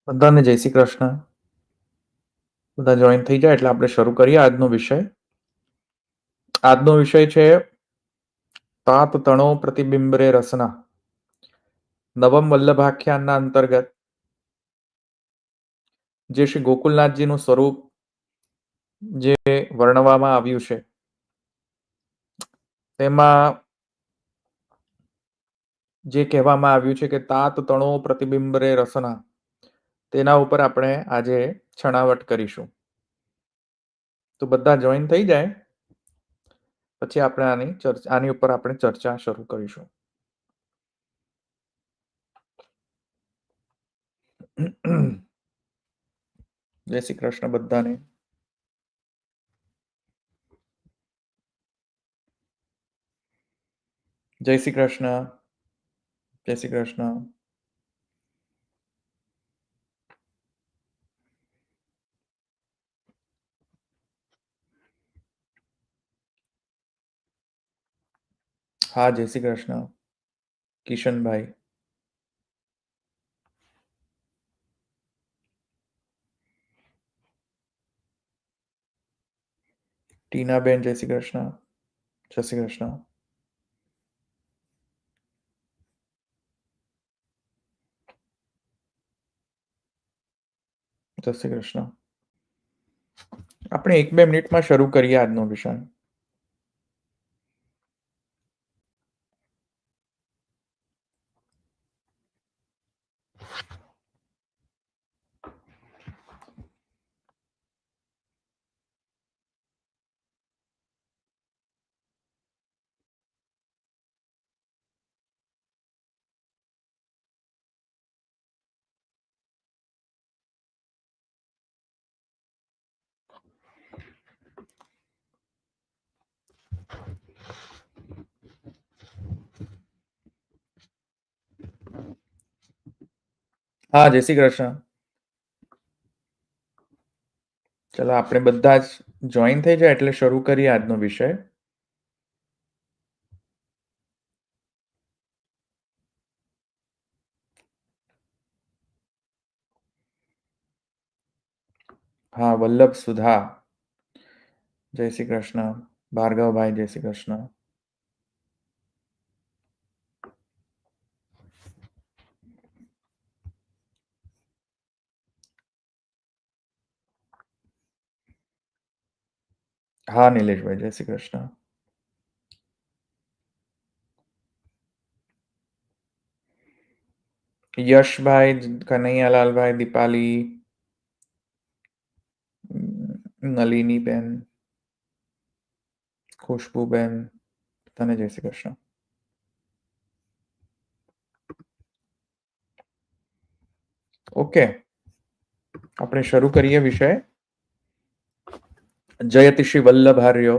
બધાને જય શ્રી કૃષ્ણ. બધા જોઈન થઈ જાય એટલે આપણે શરૂ કરીએ આજનો વિષય. આજનો વિષય છે તાત તણો પ્રતિબિંબરે રસના. નવમ વલ્લભાખ્યાનના અંતર્ગત જે શ્રી ગોકુલનાથજીનું સ્વરૂપ જે વર્ણવામાં આવ્યું છે તેમાં જે કહેવામાં આવ્યું છે કે તાત તણો પ્રતિબિંબરે રસના, તેના ઉપર આપણે આજે છણાવટ કરીશું. તો બધા જોઈન થઈ જાય પછી આપણે આની ઉપર આપણે ચર્ચા શરૂ કરીશું. જય શ્રી કૃષ્ણ બધાને. જય શ્રી કૃષ્ણ. જય શ્રી કૃષ્ણ. હા, જય શ્રી કૃષ્ણ કિશનભાઈ. ટીનાબેન જય શ્રી કૃષ્ણ. જય શ્રી કૃષ્ણ. જય શ્રી કૃષ્ણ. આપણે 1-2 મિનિટમાં શરૂ કરીએ આજનો વિષય. હા, જય શ્રી કૃષ્ણ. ચલો આપણે બધા જ જોઈન થઈ જાય એટલે શરૂ કરીએ આજનો વિષય. હા, વલ્લભ સુધા જય શ્રી કૃષ્ણ. ભાર્ગવભાઈ જય શ્રી કૃષ્ણ. હા, નિલેશભાઈ જય શ્રી કૃષ્ણ. યશભાઈ, કનૈયાલાલભાઈ, દીપાલી, નલિનીબેન, ખુશ્બુબેન, તને જય શ્રી કૃષ્ણ. ઓકે, આપણે શરૂ કરીએ વિષય. જયતિ શ્રી વલ્લભાર્યો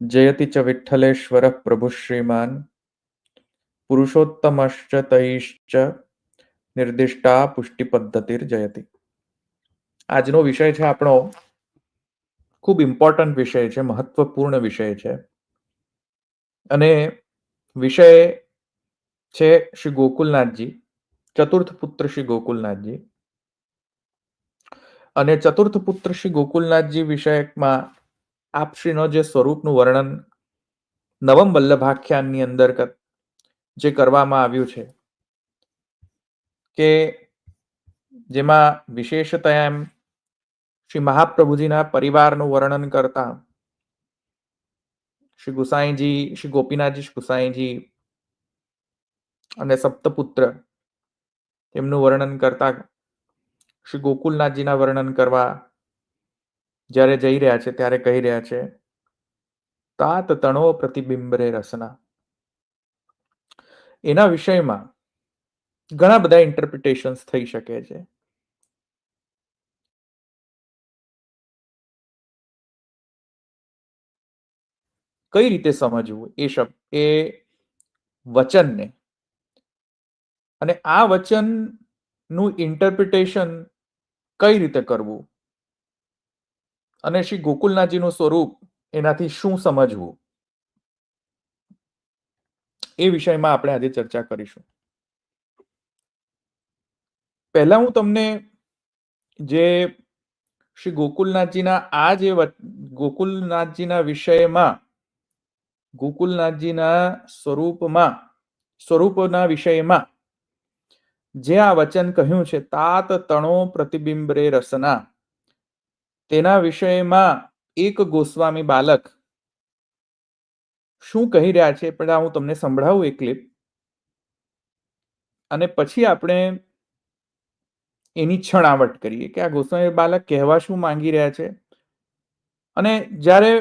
જયતિ ચ વિઠ્ઠલેશ્વર પ્રભુ શ્રીમાન પુરુષોત્તમશ્ચ તૈશ્ચ નિર્દિષ્ટા પુષ્ટિ પદ્ધતિર જયતિ. આજનો વિષય છે આપણો ખૂબ ઇમ્પોર્ટન્ટ વિષય છે, મહત્વપૂર્ણ વિષય છે. અને વિષય છે શ્રી ગોકુલનાથજી, ચતુર્થ પુત્ર શ્રી ગોકુલનાથજી. અને ચતુર્થ પુત્ર શ્રી ગોકુલનાથજી વિષયકમાં આપશ્રીનો જે સ્વરૂપનું વર્ણન નવમ વલ્લભાખ્યાનની અંતર્ગત જે કરવામાં આવ્યું છે કે જેમાં વિશેષતયા એમ શ્રી મહાપ્રભુજીના પરિવારનું વર્ણન કરતા શ્રી ગુસાઈજી, શ્રી ગોપીનાથજી, શ્રી ગુસાઈજી અને સપ્તપુત્ર તેમનું વર્ણન કરતા શ્રી ગોકુલનાથજીના વર્ણન કરવા જ્યારે જઈ રહ્યા છે ત્યારે કહી રહ્યા છે તાત તણો પ્રતિબિંબરે રસના. એના વિષયમાં ઘણા બધા ઇન્ટરપ્રિટેશન્સ થઈ શકે છે. કઈ રીતે સમજવું એ શબ્દ, એ વચનને, અને આ વચનનું ઇન્ટરપ્રિટેશન કઈ રીતે કરવું, અને શ્રી ગોકુલનાથજીનું સ્વરૂપ એનાથી શું સમજવું, એ વિષયમાં આપણે આજે ચર્ચા કરીશું. પહેલા હું તમને જે શ્રી ગોકુલનાથજીના આ જે ગોકુલનાથજીના વિષયમાં ગોકુલનાથજીના સ્વરૂપના વિષયમાં જે આ વચન કહ્યું છે, તાત તણો પ્રતિબિંબરે રસના, તેના વિષયમાં એક ગોસ્વામી બાલક શું કહી રહ્યા છે પહેલા હું તમને સંભળાવું એ ક્લિપ, અને પછી આપણે એની છણાવટ કરીએ કે આ ગોસ્વામી બાલક કહેવા શું માંગી રહ્યા છે. અને જ્યારે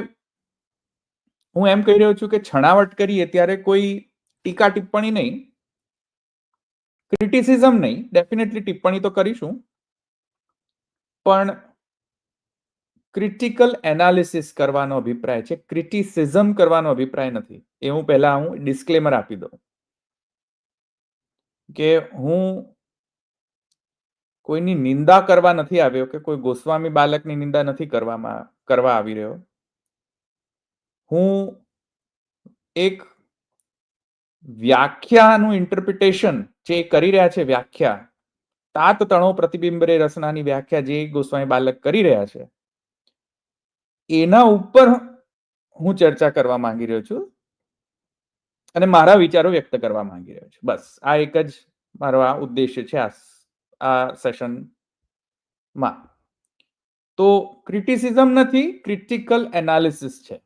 હું એમ કહી રહ્યો છું કે છણાવટ કરીએ ત્યારે કોઈ ટીકા ટિપ્પણી નહીં, ક્રિટિસિઝમ નહીં, ડેફિનેટલી ટિપ્પણી તો કરીશું, પણ ક્રિટિકલ એનાલિસિસ કરવાનો અભિપ્રાય છે, ક્રિટિસિઝમ કરવાનો અભિપ્રાય નથી. એ હું પહેલા ડિસ્ક્લેમર આપી દઉં કે હું કોઈની નિંદા કરવા નથી આવ્યો, કે કોઈ ગોસ્વામી બાલકની નિંદા નથી કરવા આવી રહ્યો. હું એક વ્યાખ્યાનું ઇન્ટરપ્રિટેશન જે કરી રહ્યા છે, વ્યાખ્યા તાત તણો પ્રતિબિંબરે રસનાની વ્યાખ્યા જે ગોસ્વામી બાલક કરી રહ્યા છે, એના ઉપર હું ચર્ચા કરવા માંગી રહ્યો છું અને મારા વિચારો વ્યક્ત કરવા માંગી રહ્યો છું. બસ આ એક જ મારો આ ઉદ્દેશ્ય છે આ સેશનમાં. તો ક્રિટિસિઝમ નથી, ક્રિટિકલ એનાલિસિસ છે.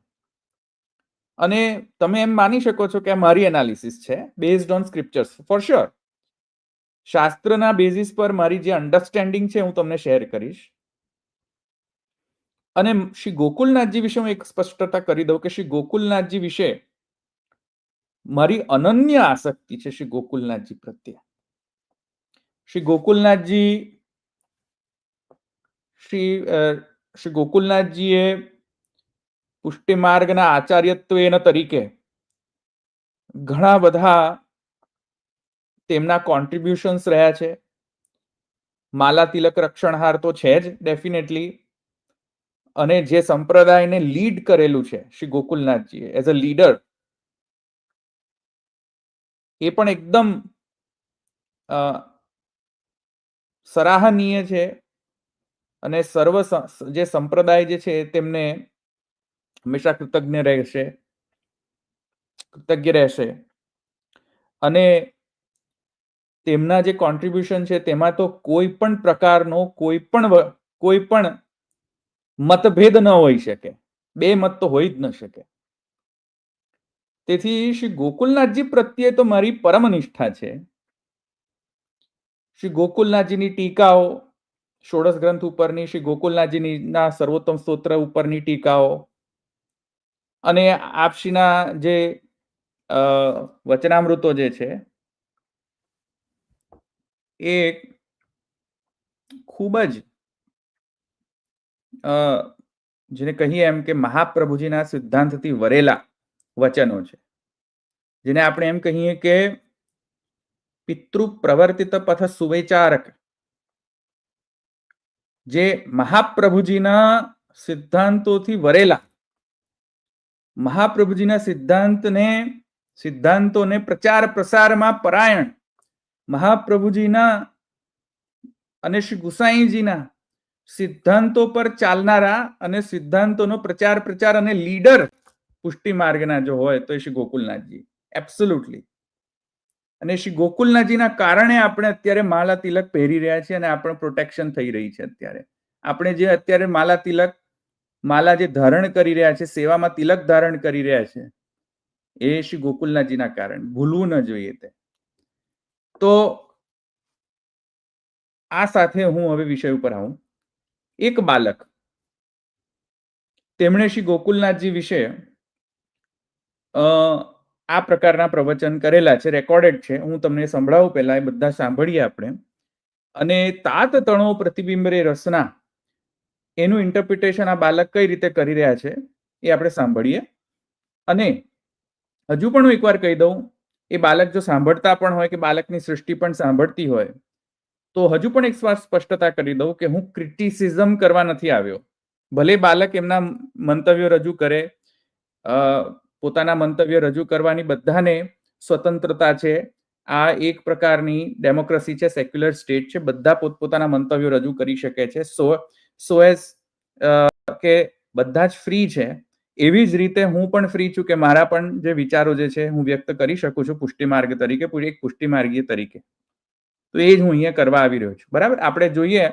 અને તમે એમ માની શકો છો કે આ મારી એનાલિસિસ છે based on scriptures. For sure શાસ્ત્રના બેઝિસ પર મારી જે અન્ડરસ્ટેન્ડિંગ છે હું તમને શેર કરીશ. અને શ્રી ગોકુલનાથજી વિશે હું એક સ્પષ્ટતા કરી દઉં કે શ્રી ગોકુલનાથજી વિશે મારી અનન્ય આસક્તિ છે. શ્રી ગોકુલનાથજી પ્રત્યે શ્રી ગોકુલનાથજીએ પુષ્ટિ માર્ગના આચાર્યત્વેના તરીકે ઘણા બધા તેમના કોન્ટ્રીબ્યુશન્સ રહ્યા છે. માલા તિલક રક્ષણહાર તો છે જ ડેફિનેટલી, અને જે સંપ્રદાયને લીડ કરેલું છે શ્રી ગોકુલનાથજીએ એઝ અ લીડર, એ પણ એકદમ સરાહનીય છે. અને સર્વ જે સંપ્રદાય જે છે તેમને હંમેશા કૃતજ્ઞ રહેશે. અને તેમના જે કોન્ટ્રીબ્યુશન છે તેમાં તો કોઈ પણ પ્રકારનો કોઈ પણ મતભેદ ન હોઈ શકે. બે મત તો હોઈ જ ન શકે. તેથી શ્રી ગોકુલનાથજી પ્રત્યે તો મારી પરમ નિષ્ઠા છે. શ્રી ગોકુલનાથજીની ટીકાઓ ષોડશ ગ્રંથ ઉપરની, શ્રી ગોકુલનાથજીના સર્વોત્તમ સ્તોત્ર ઉપરની ટીકાઓ, અને આપશ્રીના જે વચનામૃતો જે છે એ ખૂબ જ જેને કહીએ એમ કે મહાપ્રભુજીના સિદ્ધાંતથી વરેલા વચનો છે, જેને આપણે એમ કહીએ કે પિતૃ પ્રવર્તિત પથ સુવિચારક, જે મહાપ્રભુજીના સિદ્ધાંતોથી વરેલા, મહાપ્રભુજીના સિદ્ધાંતોને પ્રચાર પ્રસારમાં પરાયણ, મહાપ્રભુજીના અને શ્રી ગુસાઈજીના સિદ્ધાંતો પર ચાલનારા અને સિદ્ધાંતોનો પ્રચાર અને લીડર પુષ્ટિ માર્ગના જો હોય તો એ શ્રી ગોકુલનાથજી એબ્સોલ્યુટલી. અને શ્રી ગોકુલનાથજીના કારણે આપણે અત્યારે માલા તિલક પહેરી રહ્યા છીએ અને આપણે પ્રોટેક્શન થઈ રહી છે. અત્યારે આપણે જે અત્યારે માલા જે ધારણ કરી રહ્યા છે, સેવામાં તિલક ધારણ કરી રહ્યા છે, એ શ્રી ગોકુલનાથજીના કારણે. ભૂલવું ન જોઈએ તે. તો આ સાથે હું હવે વિષય ઉપર આવું. એક બાલક, તેમણે શ્રી ગોકુલનાથજી વિશે આ પ્રકારના પ્રવચન કરેલા છે, રેકોર્ડેડ છે. હું તમને સંભળાવું, પહેલા એ બધા સાંભળીએ આપણે. અને તાત તણો પ્રતિબિંબરે રસના, એનું ઇન્ટરપ્રિટેશન આ બાલક કઈ રીતે કરી રહ્યા છે એ આપણે સાંભળીએ. અને હજુ પણ હું એકવાર કહી દઉં, એ બાલક જો સાંભળતા પણ હોય કે બાલકની સૃષ્ટિ પણ સાંભળતી હોય તો હજુ પણ એક સ્પષ્ટતા કરી દઉં કે હું ક્રિટિસિઝમ કરવા નથી આવ્યો. ભલે બાલક એમના મંતવ્યો રજૂ કરે, પોતાના મંતવ્ય રજૂ કરવાની બધાને સ્વતંત્રતા છે, આ એક પ્રકારની ડેમોક્રેસી છે, સેક્યુલર સ્ટેટ છે, બધા પોતપોતાના મંતવ્યો રજૂ કરી શકે છે. સો એઝ કે બધા જ ફ્રી છે, એવી જ રીતે હું પણ ફ્રી છું કે મારા પણ જે વિચારો જે છે હું વ્યક્ત કરી શકું છું પુષ્ટિમાર્ગ તરીકે, એક પુષ્ટિમાર્ગીય તરીકે. તો એ જ હું અહીંયા કરવા આવી રહ્યો છું. બરાબર, આપણે જોઈએ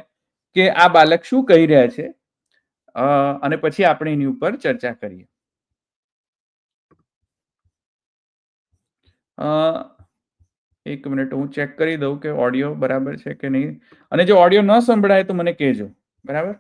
કે આ બાળક શું કહી રહ્યા છે અને પછી આપણે એની ઉપર ચર્ચા કરીએ. એક મિનિટ, હું ચેક કરી દઉં કે ઓડિયો બરાબર છે કે નહીં, અને જો ઓડિયો ન સંભળાય તો મને કહેજો. બરાબર.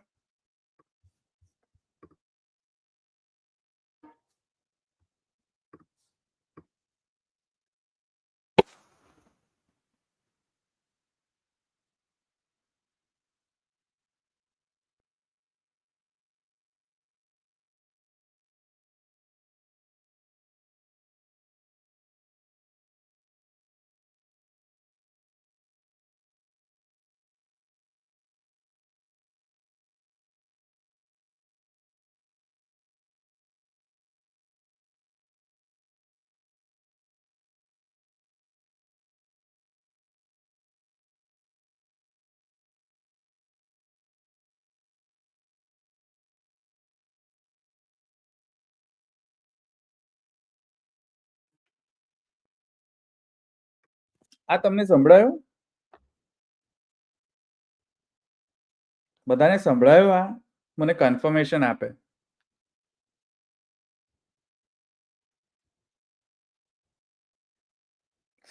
આ તમને સંભળાયું? બધાને સંભળાયું? આ મને કન્ફર્મેશન આપે.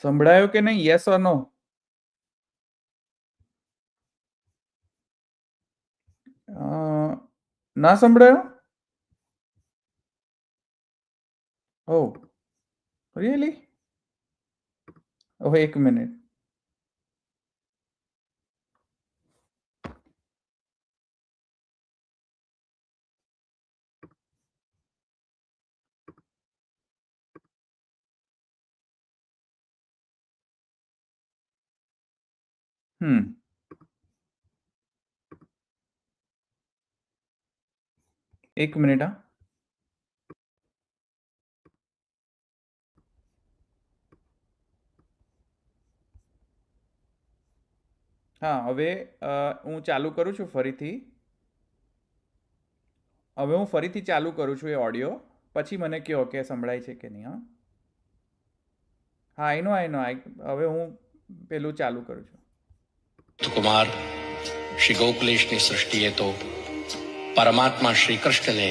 સંભળાયું કે નહીં? યસ ઓર નો? ના સંભળાયું? Oh, really? Oh, એક મિનિટ. એક મિનિટ. હા, હવે હું ચાલુ કરું છું ફરીથી. હવે હું ફરીથી ચાલુ કરું છું એ ઓડિયો, પછી મને કહો કે સંભળાય છે કે નહીં. હા, આઈ નો. હવે હું પેલું ચાલુ કરું છું. કુમાર શ્રી ગોકુલેશની સૃષ્ટિએ તો પરમાત્મા શ્રી કૃષ્ણને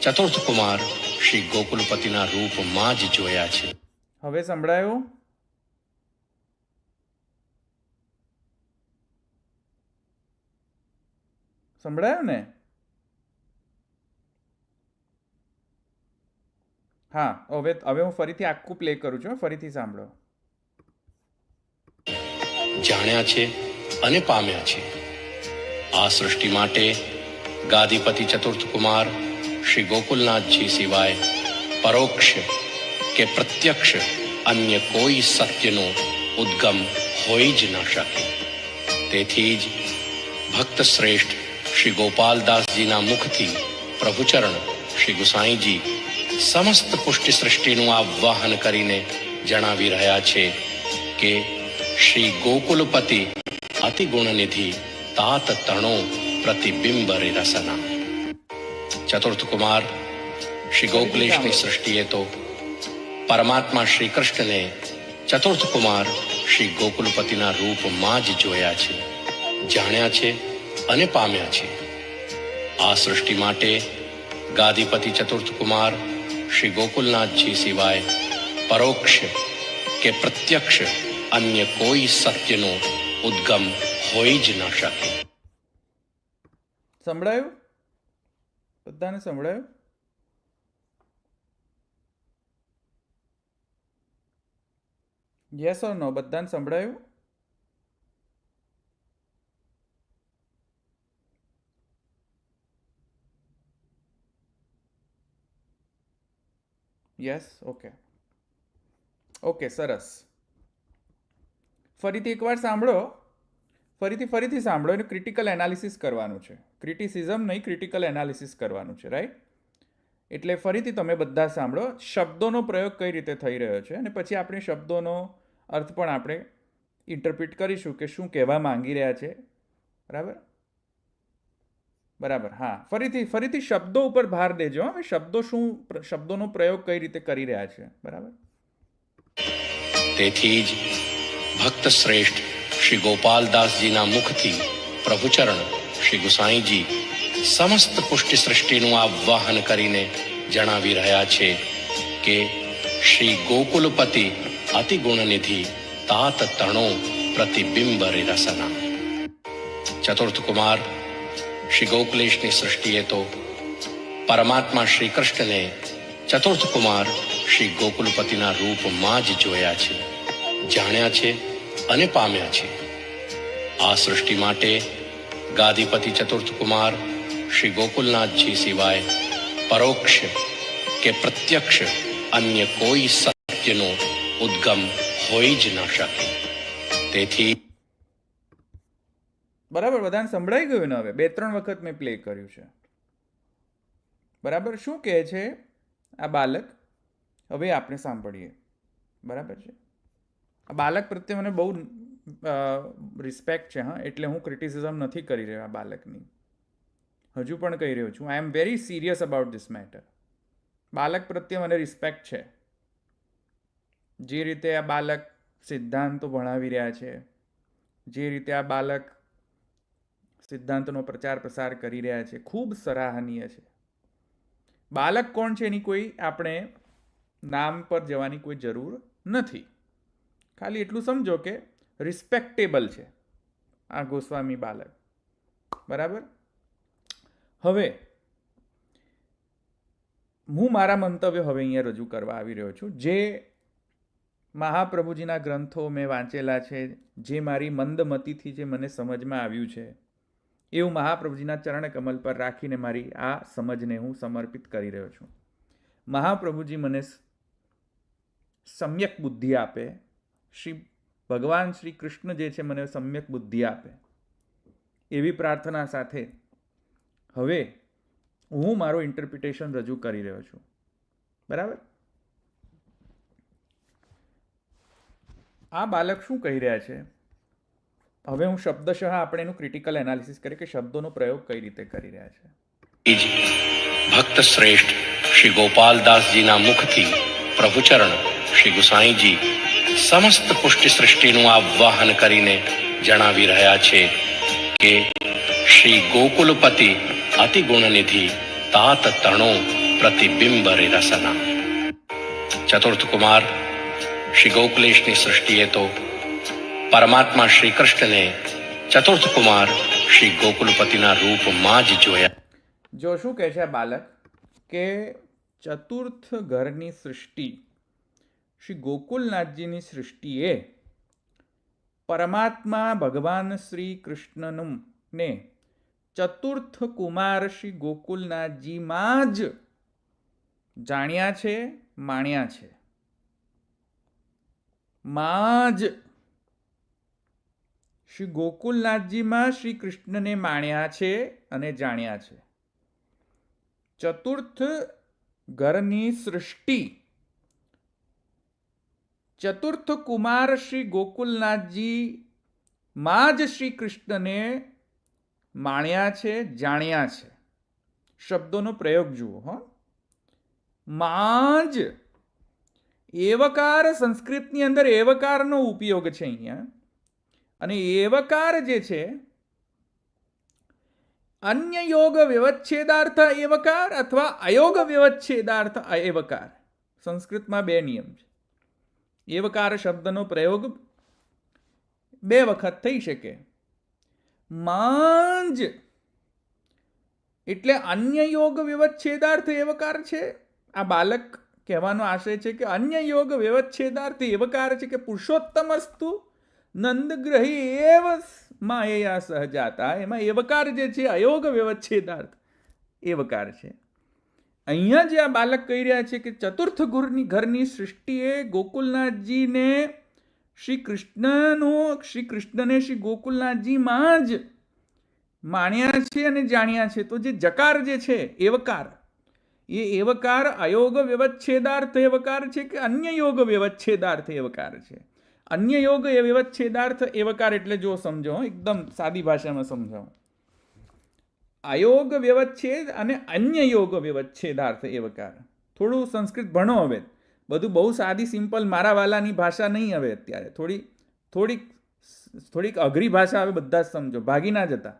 ચતુર્થ કુમાર શ્રી ગોકુલપતિના રૂપમાં જ જોયા છે. હવે સંભળાયું? સંભળાયું ને? હા, હવે હું ફરીથી આખું પ્લે કરું છું, ફરીથી સાંભળો. જાણ્યા છે અને પામ્યા છે. આ સૃષ્ટિ માટે ગાદીપતિ ચતુર્થ કુમાર શ્રી ગોકુલનાથજી સિવાય પરોક્ષ કે પ્રત્યક્ષ અન્ય કોઈ સત્યનો ઉદ્ગમ હોઈ જ ન શકે. તેથી જ ભક્ત શ્રેષ્ઠ શ્રી ગોપાલદાસજીના મુખથી પ્રભુચરણ શ્રી ગુસાઈજી સમસ્ત પુષ્ટિ સૃષ્ટિનું આવાહન કરીને જણાવી રહ્યા છે કે શ્રી ગોકુલપતિ અતિ ગુણનિધિ તાત તણો પ્રતિબિંબરે રસના. ચતુર્થ કુમાર શ્રી ગોકુલેશની સૃષ્ટિએ તો પરમાત્મા શ્રી કૃષ્ણને ચતુર્થ કુમાર શ્રી ગોકુલપતિના રૂપમાં જ જોયા છે, જાણ્યા છે અને પામ્યા છે. આ સૃષ્ટિ માટે ગાદીપતિ ચતુર્થ કુમાર શ્રી ગોકુલનાથજી સિવાય પરોક્ષ કે પ્રત્યક્ષ અન્ય કોઈ સત્યનો ઉદ્ગમ હોઈ જ ન શકે. સંભળાયું? બધાને સંભળાયું? યસ ઓર નો? બધાને સંભળાયું? યસ. ઓકે, સરસ. ફરીથી એકવાર સાંભળો. ફરીથી સાંભળો. એનું ક્રિટિકલ એનાલિસિસ કરવાનું છે. ક્રિટિસિઝમ નહીં, ક્રિટિકલ એનાલિસિસ કરવાનું છે. રાઈટ? એટલે ફરીથી તમે બધા સાંભળો, શબ્દોનો પ્રયોગ કઈ રીતે થઈ રહ્યો છે અને પછી આપણે શબ્દોનો અર્થ પણ આપણે ઇન્ટરપ્રિટ કરીશું કે શું કહેવા માંગી રહ્યા છે. બરાબર બરાબર હા, ફરીથી શબ્દો ઉપર ભાર દેજો. હવે શબ્દોનો પ્રયોગ કઈ રીતે કરી રહ્યા છે. બરાબર. તેથી જ ભક્ત શ્રેષ્ઠ શ્રી ગોપાલદાસજીના મુખથી પ્રભુચરણ શ્રી ગુસાઈજી સમસ્ત પુષ્ટિ સૃષ્ટિનું આવાહન કરીને જણાવી રહ્યા છે કે શ્રી ગોકુલપતિ અતિ ગુણનિધિ તાત તણો પ્રતિબિંબ રસના. ચતુર્થ કુમાર શ્રી ગોકુલેશની સૃષ્ટિએ તો પરમાત્મા શ્રી કૃષ્ણને ચતુર્થ કુમાર શ્રી ગોકુલપતિના રૂપમાં જ જોયા છે, જાણ્યા છે અને પામ્યા છે. આ સૃષ્ટિ માટે ગાદીપતિ ચતુર્થ કુમાર શ્રી ગોકુલનાથજી સિવાય પરોક્ષ કે પ્રત્યક્ષ અન્ય કોઈ સત્યનો ઉદ્ગમ હોઈ જ ન શકે. તેથી બરાબર, બધાને સંભળાઈ ગયું ને? હવે 2-3 વખત મેં પ્લે કર્યું છે. બરાબર. શું કહે છે આ બાલક? હવે આપણે સાંભળીએ. બરાબર છે. આ બાલક પ્રત્યે મને બહુ રિસ્પેક્ટ છે. હા, એટલે હું ક્રિટિસિઝમ નથી કરી રહ્યો આ બાલકની. હજુ પણ કહી રહ્યો છું, I am very serious about this matter. બાલક પ્રત્યે મને રિસ્પેક્ટ છે. જે રીતે આ બાલક સિદ્ધાંતો ભણાવી રહ્યા છે, જે રીતે આ બાલક સિદ્ધાંતનો પ્રચાર પ્રસાર કરી રહ્યા છે, ખૂબ સરાહનીય છે. બાલક કોણ છે એની કોઈ આપણે નામ પર જવાની કોઈ જરૂર નથી. ખાલી એટલું સમજો કે રિસ્પેક્ટેબલ છે આ ગોસ્વામી બાલક. બરાબર. હવે હું મારા મંતવ્ય હવે અહીંયા રજૂ કરવા આવી રહ્યો છું. જે મહાપ્રભુજીના ગ્રંથો મેં વાંચેલા છે, જે મારી મંદમતીથી જે મને સમજમાં આવ્યું છે, એવું મહાપ્રભુજીના ચરણ કમલ પર રાખીને મારી આ સમજને હું સમર્પિત કરી રહ્યો છું. મહાપ્રભુજી મને સમ્યક બુદ્ધિ આપે, ભગવાન શ્રી કૃષ્ણ જે છે મને સમ્યક બુદ્ધિ આપે, એવી પ્રાર્થના સાથે હવે હું મારો ઇન્ટરપ્રિટેશન રજૂ કરી રહ્યો છું. બરાબર. આ બાલક શું કહી રહ્યા છે? હવે હું શબ્દશઃ આપણે એનું ક્રિટિકલ એનાલિસિસ કરીએ કે શબ્દોનો પ્રયોગ કઈ રીતે કરી રહ્યા છે. ભક્ત શ્રેષ્ઠ શ્રી ગોપાલદાસજીના મુખથી પ્રભુચરણ શ્રી ગુસાઈજી સમસ્ત પુષ્ટિ સૃષ્ટિનું આવાહન કરીને જણાવી રહ્યા છે કે શ્રી ગોકુલપતિ અતિ ગુણનિધિ તાત તણો પ્રતિબિંબ રસના. ચતુર્થ કુમાર શ્રી ગોકુલેશની સૃષ્ટિએ તો પરમાત્મા શ્રી કૃષ્ણને ચતુર્થ કુમાર શ્રી ગોકુલપતિના રૂપમાં જ જોયા. જો શું કહે છે આ બાલક કે ચતુર્થ ઘરની સૃષ્ટિ શ્રી ગોકુલનાથજીની સૃષ્ટિએ પરમાત્મા ભગવાન શ્રી કૃષ્ણનું ને ચતુર્થ કુમાર શ્રી ગોકુલનાથજીમાં જ જાણ્યા છે, માણ્યા છે. માં જ શ્રી ગોકુલનાથજીમાં શ્રી કૃષ્ણને માણ્યા છે અને જાણ્યા છે. ચતુર્થ ઘરની સૃષ્ટિ ચતુર્થ કુમાર શ્રી ગોકુલનાથજી માં જ શ્રી કૃષ્ણને માણ્યા છે, જાણ્યા છે. શબ્દોનો પ્રયોગ જુઓ. હો, માં જ. એવકાર સંસ્કૃતની અંદર એવકારનો ઉપયોગ છે અહીંયા. અને એવકાર જે છે અન્ય યોગ વ્યવચ્છેદાર્થ એવકાર અથવા અયોગ વ્યવચ્છેદાર્થ એવકાર. સંસ્કૃતમાં 2 નિયમ છે. એવકાર શબ્દનો પ્રયોગ 2 વખત થઈ શકે. માંજ એટલે અન્ય યોગ વ્યવચ્છેદાર્થ એવકાર છે. આ બાલક કહેવાનો આશય છે કે અન્ય યોગ વ્યવચ્છેદાર્થ એવકાર છે કે પુરુષોત્તમસ્તુ નંદગ્રહી એવ માયા સહજાતા. એમાં એવકાર જે છે અયોગ વ્યવચ્છેદાર્થ એવકાર છે. અહીંયા જે આ બાલક કહી રહ્યા છે કે ચતુર્થ ઘરની સૃષ્ટિએ ગોકુલનાથજીને શ્રી કૃષ્ણને શ્રી ગોકુલનાથજીમાં જ માણ્યા છે અને જાણ્યા છે. તો જે જકાર જે છે એવકાર, એ એવકાર અયોગ વ્યવચ્છેદાર્થ એવકાર છે કે અન્ય યોગ વ્યવચ્છેદાર્થ એવકાર છે? અન્ય યોગ વ્યવચ્છેદાર્થ એવકાર એટલે જો સમજો, એકદમ સાદી ભાષામાં સમજાવો. અયોગ વ્યવચ્છેદ અને અન્ય યોગ વ્યવચ્છેદાર્થ એવકાર. થોડું સંસ્કૃત ભણો હવે. બધું બહુ સાદી સિમ્પલ મારા વાલાની ભાષા નહીં હવે અત્યારે. થોડીક અઘરી ભાષા હવે બધા જ સમજો, ભાગી ના જતા.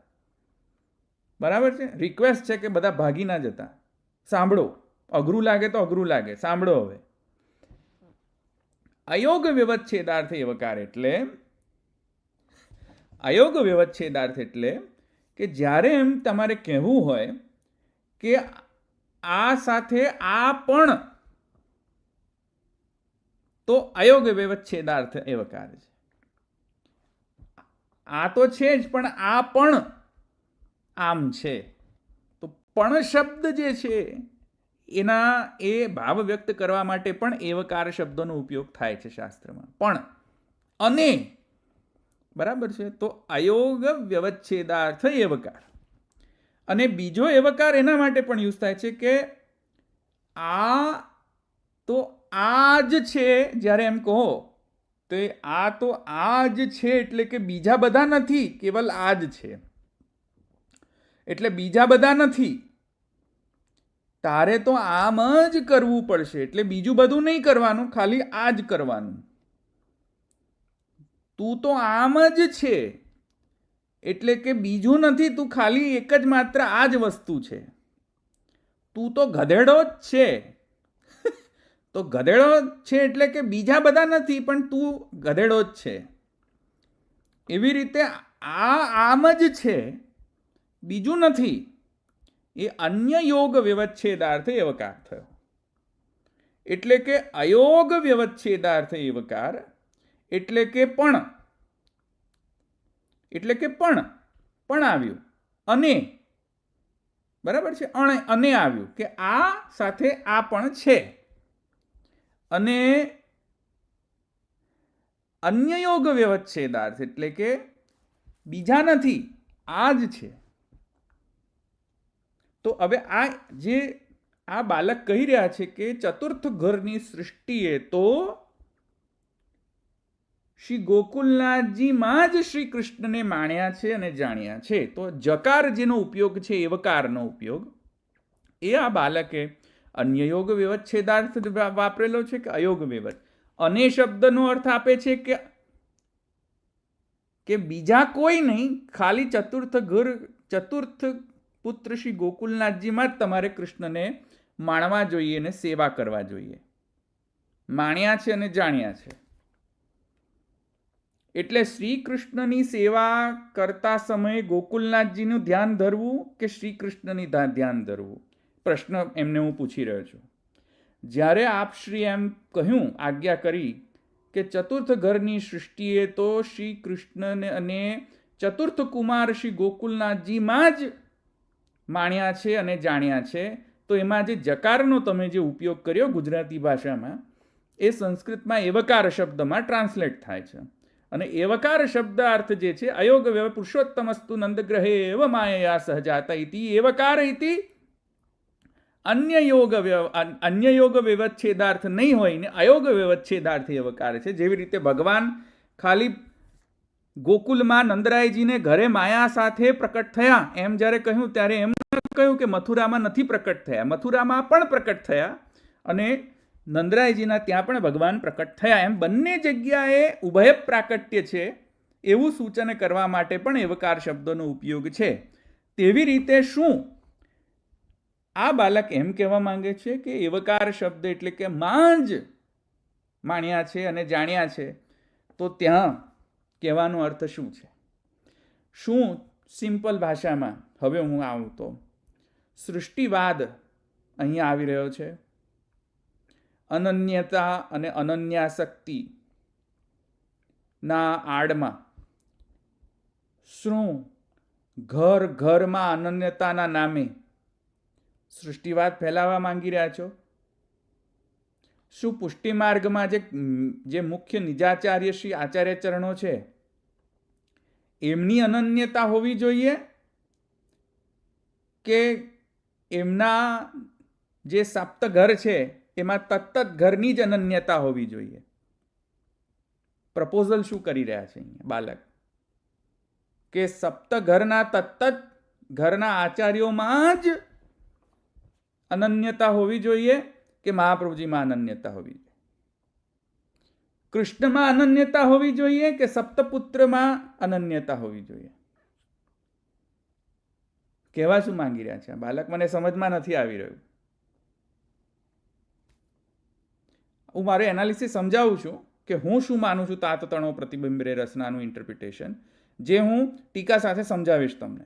બરાબર છે? રિક્વેસ્ટ છે કે બધા ભાગી ના જતા, સાંભળો. અઘરું લાગે તો અઘરું લાગે, સાંભળો હવે. અયોગ વ્યવચ્છેદાર્થ એવકાર એટલે, અયોગ વ્યવચ્છેદાર્થ એટલે કે જ્યારે એમ તમારે કહેવું હોય કે આ સાથે આ પણ, તો અયોગ વ્યવચ્છેદાર્થ એવકાર છે. આ તો છે જ, પણ આ પણ આમ છે. તો પણ શબ્દ જે છે એના એ ભાવ વ્યક્ત કરવા માટે પણ એવકાર શબ્દનો ઉપયોગ થાય છે શાસ્ત્રમાં. પણ અને, બરાબર છે? તો અયોગ વ્યવચ્છેદાર્થ એવકાર. અને બીજો એવકાર એના માટે પણ યુઝ થાય છે કે આ તો આ જ છે. જ્યારે એમ કહો તો આ તો આ જ છે એટલે કે બીજા બધા નથી, કેવલ આ જ છે. એટલે બીજા બધા નથી, તારે તો આમ જ કરવું પડશે. એટલે બીજું બધું નહીં કરવાનું, ખાલી આ જ કરવાનું. તું તો આમ જ છે એટલે કે બીજું નથી, તું ખાલી એક જ માત્ર આ જ વસ્તુ છે. તું તો ગધેડો જ છે. તો ગધેડો છે એટલે કે બીજા બધા નથી, પણ તું ગધેડો જ છે. એવી રીતે આ આમ જ છે, બીજું નથી. એ અન્ય યોગ વ્યવચ્છેદાર્થ એવકાર થયો. એટલે કે અયોગ વ્યવચ્છેદાર્થ એવકાર એટલે કે પણ, એટલે કે પણ આવ્યું. અને, બરાબર છે? અને આવ્યું કે આ સાથે આ પણ છે. અને અન્ય યોગ વ્યવચ્છેદાર્થ એટલે કે બીજા નથી, આ જ છે. તો હવે આ બાલક કહી રહ્યા છે કે ચતુર્થ ઘરની સૃષ્ટિએ તો શ્રી ગોકુલનાથજીમાં જ શ્રી કૃષ્ણને માણ્યા છે અને જાણ્યા છે. તો જકાર જેનો ઉપયોગ છે, એવકારનો ઉપયોગ, એ આ બાલકે અન્ય યોગ વ્યવચ્છેદાર્થ વાપરેલો છે કે અયોગ વ્યવચ્છેદ. અને શબ્દનો અર્થ આપે છે કે બીજા કોઈ નહીં, ખાલી ચતુર્થ પુત્ર શ્રી ગોકુલનાથજીમાં જ તમારે કૃષ્ણને માણવા જોઈએ અને સેવા કરવા જોઈએ. માણ્યા છે અને જાણ્યા છે. એટલે શ્રી કૃષ્ણની સેવા કરતા સમયે ગોકુલનાથજીનું ધ્યાન ધરવું કે શ્રી કૃષ્ણની ધ્યાન ધરવું? પ્રશ્ન એમને હું પૂછી રહ્યો છું. જ્યારે આપ શ્રી એમ કહ્યું, આજ્ઞા કરી કે ચતુર્થ ઘરની સૃષ્ટિએ તો શ્રી કૃષ્ણને અને ચતુર્થ કુમાર શ્રી ગોકુલનાથજીમાં જ માણ્યા છે અને જાણ્યા છે, તો એમાં જે જકારનો તમે જે ઉપયોગ કર્યો ગુજરાતી ભાષામાં, એ સંસ્કૃતમાં એવકાર શબ્દમાં ટ્રાન્સલેટ થાય છે. અને એવકાર શબ્દ અર્થ જે છે, અયોગ વ્યવ પુરુષોત્તમસ્તુ નંદગ્રહે એવ માયયા સહજાતા ઇતિ એવકાર ઇતિ અન્ય યોગ વ્યવચ્છેદાર્થ નહીં હોય ને અયોગ વ્યવચ્છેદાર્થ એવકાર છે. જેવી રીતે ભગવાન ખાલી ગોકુલમાં નંદરાયજીને ઘરે માયા સાથે પ્રકટ થયા એમ જ્યારે કહ્યું, ત્યારે એમ કહ્યું કે મથુરામાં નથી પ્રકટ થયા. મથુરામાં પણ પ્રકટ થયા અને નંદરાયજીના ત્યાં પણ ભગવાન પ્રકટ થયા. એમ બંને જગ્યાએ ઉભય પ્રાકટ્ય છે એવું સૂચન કરવા માટે પણ એવકાર શબ્દનો ઉપયોગ છે. તેવી રીતે શું આ બાલક એમ કહેવા માંગે છે કે એવકાર શબ્દ એટલે કે માં જ માણ્યા છે અને જાણ્યા છે? તો ત્યાં કહેવાનો અર્થ શું છે? શું સિમ્પલ ભાષામાં હવે હું આવું તો સૃષ્ટિવાદ અહીંયા આવી રહ્યો છે. અનન્યતા અને અનન્યાશક્તિ ના આડમાં શું ઘરમાં અનન્યતાના નામે સૃષ્ટિવાદ ફેલાવવા માંગી રહ્યા છો? શું પુષ્ટિ માર્ગમાં જે મુખ્ય નિજાચાર્ય શ્રી આચાર્ય ચરણો છે એમની અનન્યતા હોવી જોઈએ કે એમના જે સપ્ત ઘર છે એમાં તત્ત ઘરની જ અનન્યતા હોવી જોઈએ. પ્રપોઝલ શું કરી રહ્યા છે અહીંયા બાલક? કે સપ્ત ઘરના તત્ત ઘરના આચાર્યોમાં જ અનન્યતા હોવી જોઈએ કે મહાપ્રભુજીમાં અનન્યતા હોવી જોઈએ? કૃષ્ણમાં અનન્યતા હોવી જોઈએ કે સપ્તપુત્રમાં અનન્યતા હોવી જોઈએ? કહેવા શું માંગી રહ્યા છે બાલક? મને સમજમાં નથી આવી રહ્યું. હું મારે એનાલિસિસ સમજાવું છું કે હું શું માનું છું તાત તણો પ્રતિબિંબ રે રસનાનું ઇન્ટરપ્રિટેશન, જે હું ટીકા સાથે સમજાવીશ તમને.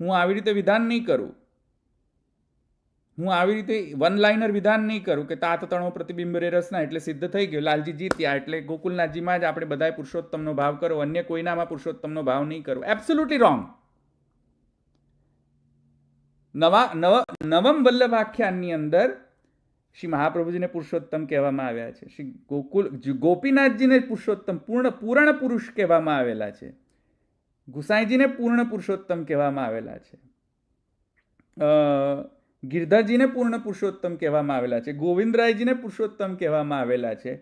હું આવી રીતે વિધાન નહીં કરું, હું આવી રીતે વન લાઇનર વિધાન નહીં કરું કે તાત તણો પ્રતિબિંબ રે રસના એટલે સિદ્ધ થઈ ગયું, લાલજી જીત્યા એટલે ગોકુલનાથજીમાં જ આપણે બધાએ પુરુષોત્તમનો ભાવ કરો, અન્ય કોઈનામાં પુરુષોત્તમનો ભાવ નહીં કરો. Absolutely wrong. નવમ વલ્લભાખ્યાનની અંદર શ્રી મહાપ્રભુજીને પુરુષોત્તમ કહેવામાં આવ્યા છે. શ્રી ગોપીનાથજીને પુરુષોત્તમ પૂર્ણ પુરુષ કહેવામાં આવેલા છે. ગુસાઈજીને પૂર્ણ પુરુષોત્તમ કહેવામાં આવેલા છે. ગિરધરજીને પૂર્ણ પુરુષોત્તમ કહેવામાં આવેલા છે. ગોવિંદરાયજીને પુરુષોત્તમ કહેવામાં આવેલા છે.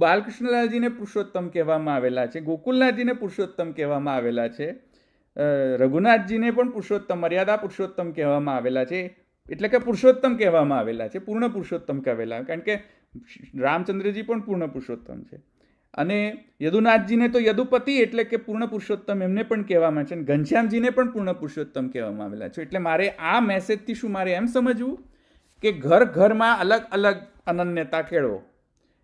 બાલકૃષ્ણલાલજીને પુરુષોત્તમ કહેવામાં આવેલા છે. ગોકુલનાથજીને પુરુષોત્તમ કહેવામાં આવેલા છે. રઘુનાથજીને પણ પુરુષોત્તમ મર્યાદા પુરુષોત્તમ કહેવામાં આવેલા છે. એટલે કે પુરુષોત્તમ કહેવામાં આવેલા છે, પૂર્ણ પુરુષોત્તમ કહેલા, કારણ કે રામચંદ્રજી પણ પૂર્ણ પુરુષોત્તમ છે. અને યદુનાથજીને તો યદુપતિ એટલે કે પૂર્ણ પુરુષોત્તમ એમને પણ કહેવામાં છે. ઘનશ્યામજીને પણ પૂર્ણ પુરુષોત્તમ કહેવામાં આવેલા છે. એટલે મારે આ મેસેજથી શું મારે એમ સમજવું કે ઘર ઘરમાં અલગ અલગ અનન્યતા કેળવો.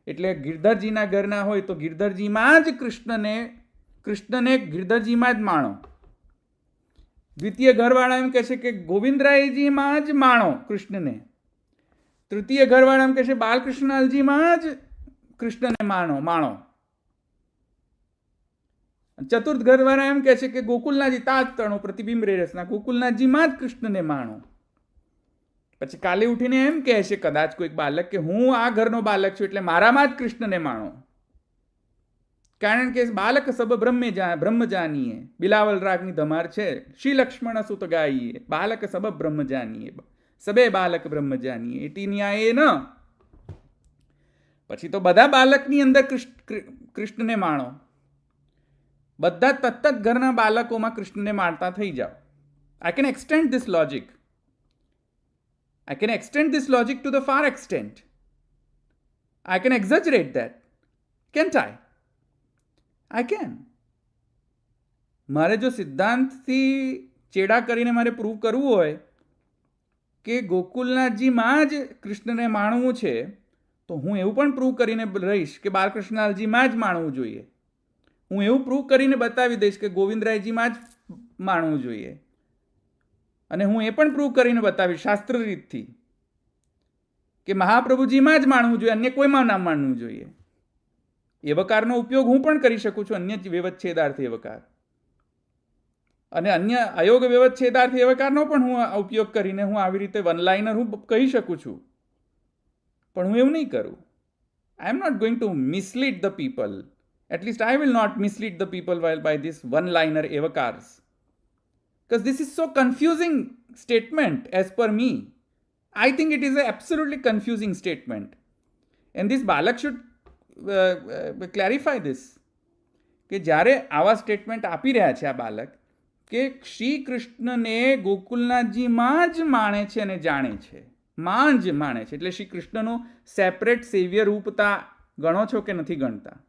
એટલે ગિરધરજીના ઘરના હોય તો ગિરધરજીમાં જ કૃષ્ણને ગિરધરજીમાં જ માણો. દ્વિતીય ઘરવાળા એમ કહે છે કે ગોવિંદરાયજીમાં જ માણો કૃષ્ણને. તૃતીય ઘરવાળા એમ કહે છે બાલકૃષ્ણલાલજીમાં જ કૃષ્ણને માણો. ચતુર્થ ઘરવાળા એમ કહે છે કે ગોકુલનાથજી તાત તણો પ્રતિબિંબ રે રસના, ગોકુલનાથજીમાં જ કૃષ્ણને માણો. પછી કાલે ઉઠીને એમ કહે છે કદાચ કોઈક બાલક કે હું આ ઘરનો બાલક છું એટલે મારામાં જ કૃષ્ણને માણો. કારણ કે બાલક સબ બ્રહ્મ જાનીએ, બિલાવલ રાગની ધમાર છે. શ્રી લક્ષ્મણ સુત ગાઈએ, બાલક સબ બ્રહ્મ જાનીએ, સબે બાલક બ્રહ્મ જાનીએ, એટી ન્યાય ન. પછી તો બધા બાલકની અંદર કૃષ્ણને માણો. બધા તત્ત ઘરના બાલકોમાં કૃષ્ણને માણતા થઈ જાઓ. I can extend this logic. I can extend this logic to the far extent. I can exaggerate that. Can't I? I can. મારે જો સિદ્ધાંતથી ચેડા કરીને મારે પ્રૂવ કરવું હોય કે ગોકુલનાથજીમાં જ કૃષ્ણને માણવું છે, તો હું એવું પણ પ્રૂવ કરીને રહીશ કે બાલકૃષ્ણલાલજીમાં જ માણવું જોઈએ. હું એવું પ્રૂવ કરીને બતાવી દઈશ કે ગોવિંદરાયજીમાં જ માણવું જોઈએ. અને હું એ પણ પ્રૂવ કરીને બતાવીશ શાસ્ત્ર રીતથી કે મહાપ્રભુજીમાં જ માણવું જોઈએ, અન્ય કોઈમાં ના માનવું જોઈએ. એવકારનો ઉપયોગ હું પણ કરી શકું છું, અન્ય વ્યવચ્છેદાર્થી એવકાર, અને અન્ય અયોગ વ્યવચ્છેદાર્થી એવકારનો પણ હું ઉપયોગ કરીને હું આવી રીતે વન લાઇનર હું કહી શકું છું. પણ હું એવું નહીં કરું. I am not going to mislead the people. At least I will not mislead the people while by this one-liner evakars. Because this is so confusing statement as per me. I think it is an absolutely confusing statement. And this Balak should clarify this. કે જ્યારે આવા statement આપી રહ્યા છે આ બાલક કે શ્રી કૃષ્ણને ગોકુલનાથજીમાં જ માણે છે અને જાણે છે, માં જ માણે છે. એટલે શ્રી કૃષ્ણનું સેપરેટ સેવિયર રૂપતા ગણો છો કે નથી ગણતા?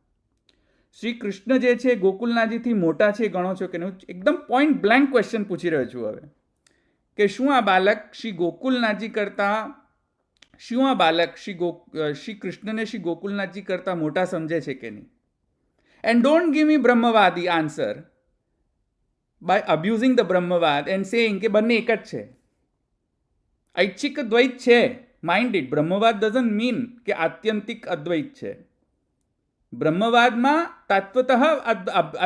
શ્રી કૃષ્ણ જે છે ગોકુલનાથજીથી મોટા છે ગણો છો કે નહીં? એકદમ પોઈન્ટ બ્લેન્ક ક્વેશ્ચન પૂછી રહ્યો છું હવે કે શું આ બાલક શ્રી ગોકુલનાથજી કરતા, શું આ બાલક શ્રી કૃષ્ણને શ્રી ગોકુલનાથજી કરતા મોટા સમજે છે કે નહીં? એન્ડ ડોન્ટ ગીવ મી બ્રહ્મવાદી આન્સર બાય અબ્યુઝિંગ ધ બ્રહ્મવાદ એન્ડ સેઇંગ કે બંને એક જ છે. ઐચ્છિક દ્વૈત છે, માઇન્ડ ઇટ. બ્રહ્મવાદ ડઝન્ટ મીન કે આત્યંતિક અદ્વૈત છે. બ્રહ્મવાદમાં તત્વતઃ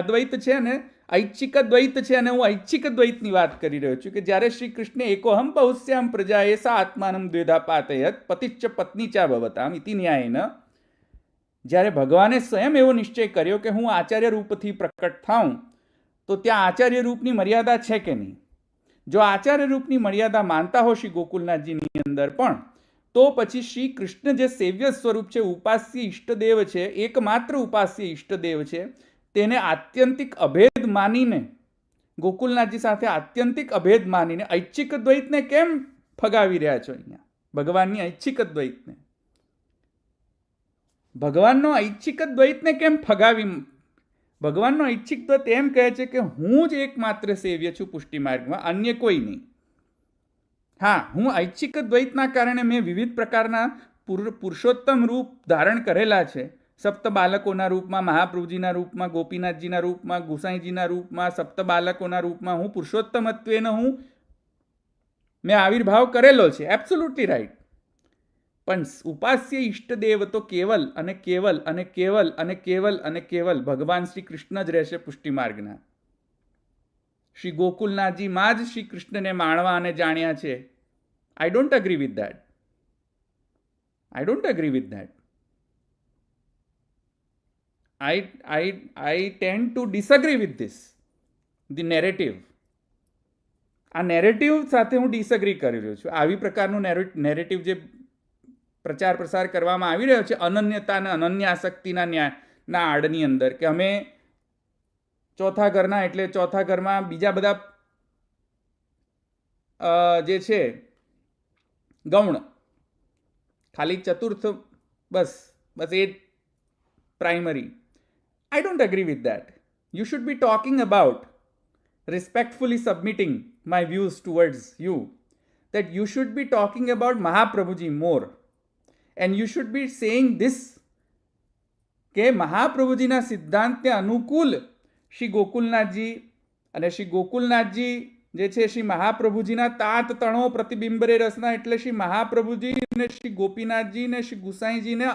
અદ્વૈત છે અને ઐચ્છિક દ્વૈત છે. અને હું ઐચ્છિક દ્વૈતની વાત કરી રહ્યો છું કે જ્યારે શ્રી કૃષ્ણ એકોહમ બહુશ્યામ પ્રજાએ સા આત્માનમ દ્વેધા પાતયત પતિશ્ચ પત્ની ચા ભવતામ ઇતિ ન્યાયેન, જ્યારે ભગવાને સ્વયં એવો નિશ્ચય કર્યો કે હું આચાર્ય રૂપથી પ્રકટ થાઉં, તો ત્યાં આચાર્ય રૂપની મર્યાદા છે કે નહીં? જો આચાર્ય રૂપની મર્યાદા માનતા હો શ્રી ગોકુલનાથજીની અંદર પણ, તો પછી શ્રી કૃષ્ણ જે સેવ્ય સ્વરૂપ છે, ઉપાસ્ય ઈષ્ટદેવ છે, એકમાત્ર ઉપાસ્ય ઈષ્ટદેવ છે, તેને આત્યંતિક અભેદ માનીને, ગોકુલનાથજી સાથે આત્યંતિક અભેદ માનીને ઐચ્છિક દ્વૈતને કેમ ફગાવી રહ્યા છો? અહીંયા ભગવાનની ઐચ્છિક દ્વૈતને, ભગવાનનો ઐચ્છિક દ્વૈતને કેમ ફગાવી? ભગવાનનો ઐચ્છિક દ્વૈત એમ કહે છે કે હું જ એકમાત્ર સેવ્ય છું પુષ્ટિ માર્ગમાં, અન્ય કોઈ નહીં. હા, હું ઐચ્છિક દ્વૈતના કારણે મેં વિવિધ પ્રકારના પુરુષોત્તમ રૂપ ધારણ કરેલા છે. સપ્ત બાલકોના રૂપમાં, મહાપ્રભુજીના રૂપમાં, ગોપીનાથજીના રૂપમાં, ગુસાઈજીના રૂપમાં, સપ્ત બાલકોના રૂપમાં હું પુરુષોત્તમત્વેનો મેં આવિર્ભાવ કરેલો છે. Absolutely right. પણ ઉપાસ્ય ઈષ્ટદેવ તો કેવલ અને કેવલ અને કેવલ અને કેવલ અને કેવલ ભગવાન શ્રી કૃષ્ણ જ રહેશે પુષ્ટિ માર્ગના. શ્રી ગોકુલનાથજીમાં જ શ્રી કૃષ્ણને માણવા અને જાણ્યા છે. I don't agree with that. I don't agree with that. I tend to disagree with this. The narrative. આ નેરેટિવ સાથે હું ડિસએગ્રી કરી રહ્યો છું. આવી પ્રકારનું નેરેટિવ જે પ્રચાર પ્રસાર કરવામાં આવી રહ્યો છે અનન્યતા અને અનન્યાસક્તિના ન્યાયના આડની અંદર, કે અમે ચોથા ઘરના, એટલે ચોથા ઘરમાં બીજા બધા જે છે ગૌણ, ખાલી ચતુર્થ બસ એ primary. I don't agree with that. You should be talking about respectfully submitting my views towards you, that you should be talking about Mahaprabhuji more, and you should be saying this કે મહાપ્રભુજીના સિદ્ધાંતને અનુકૂળ શ્રી ગોકુલનાથજી અને શ્રી ગોકુલનાથજી જે છે શ્રી મહાપ્રભુજીના તાત તણો પ્રતિબિંબરે રસના, એટલે શ્રી મહાપ્રભુજી ને શ્રી ગોપીનાથજી ને શ્રી ગુસાઈજીને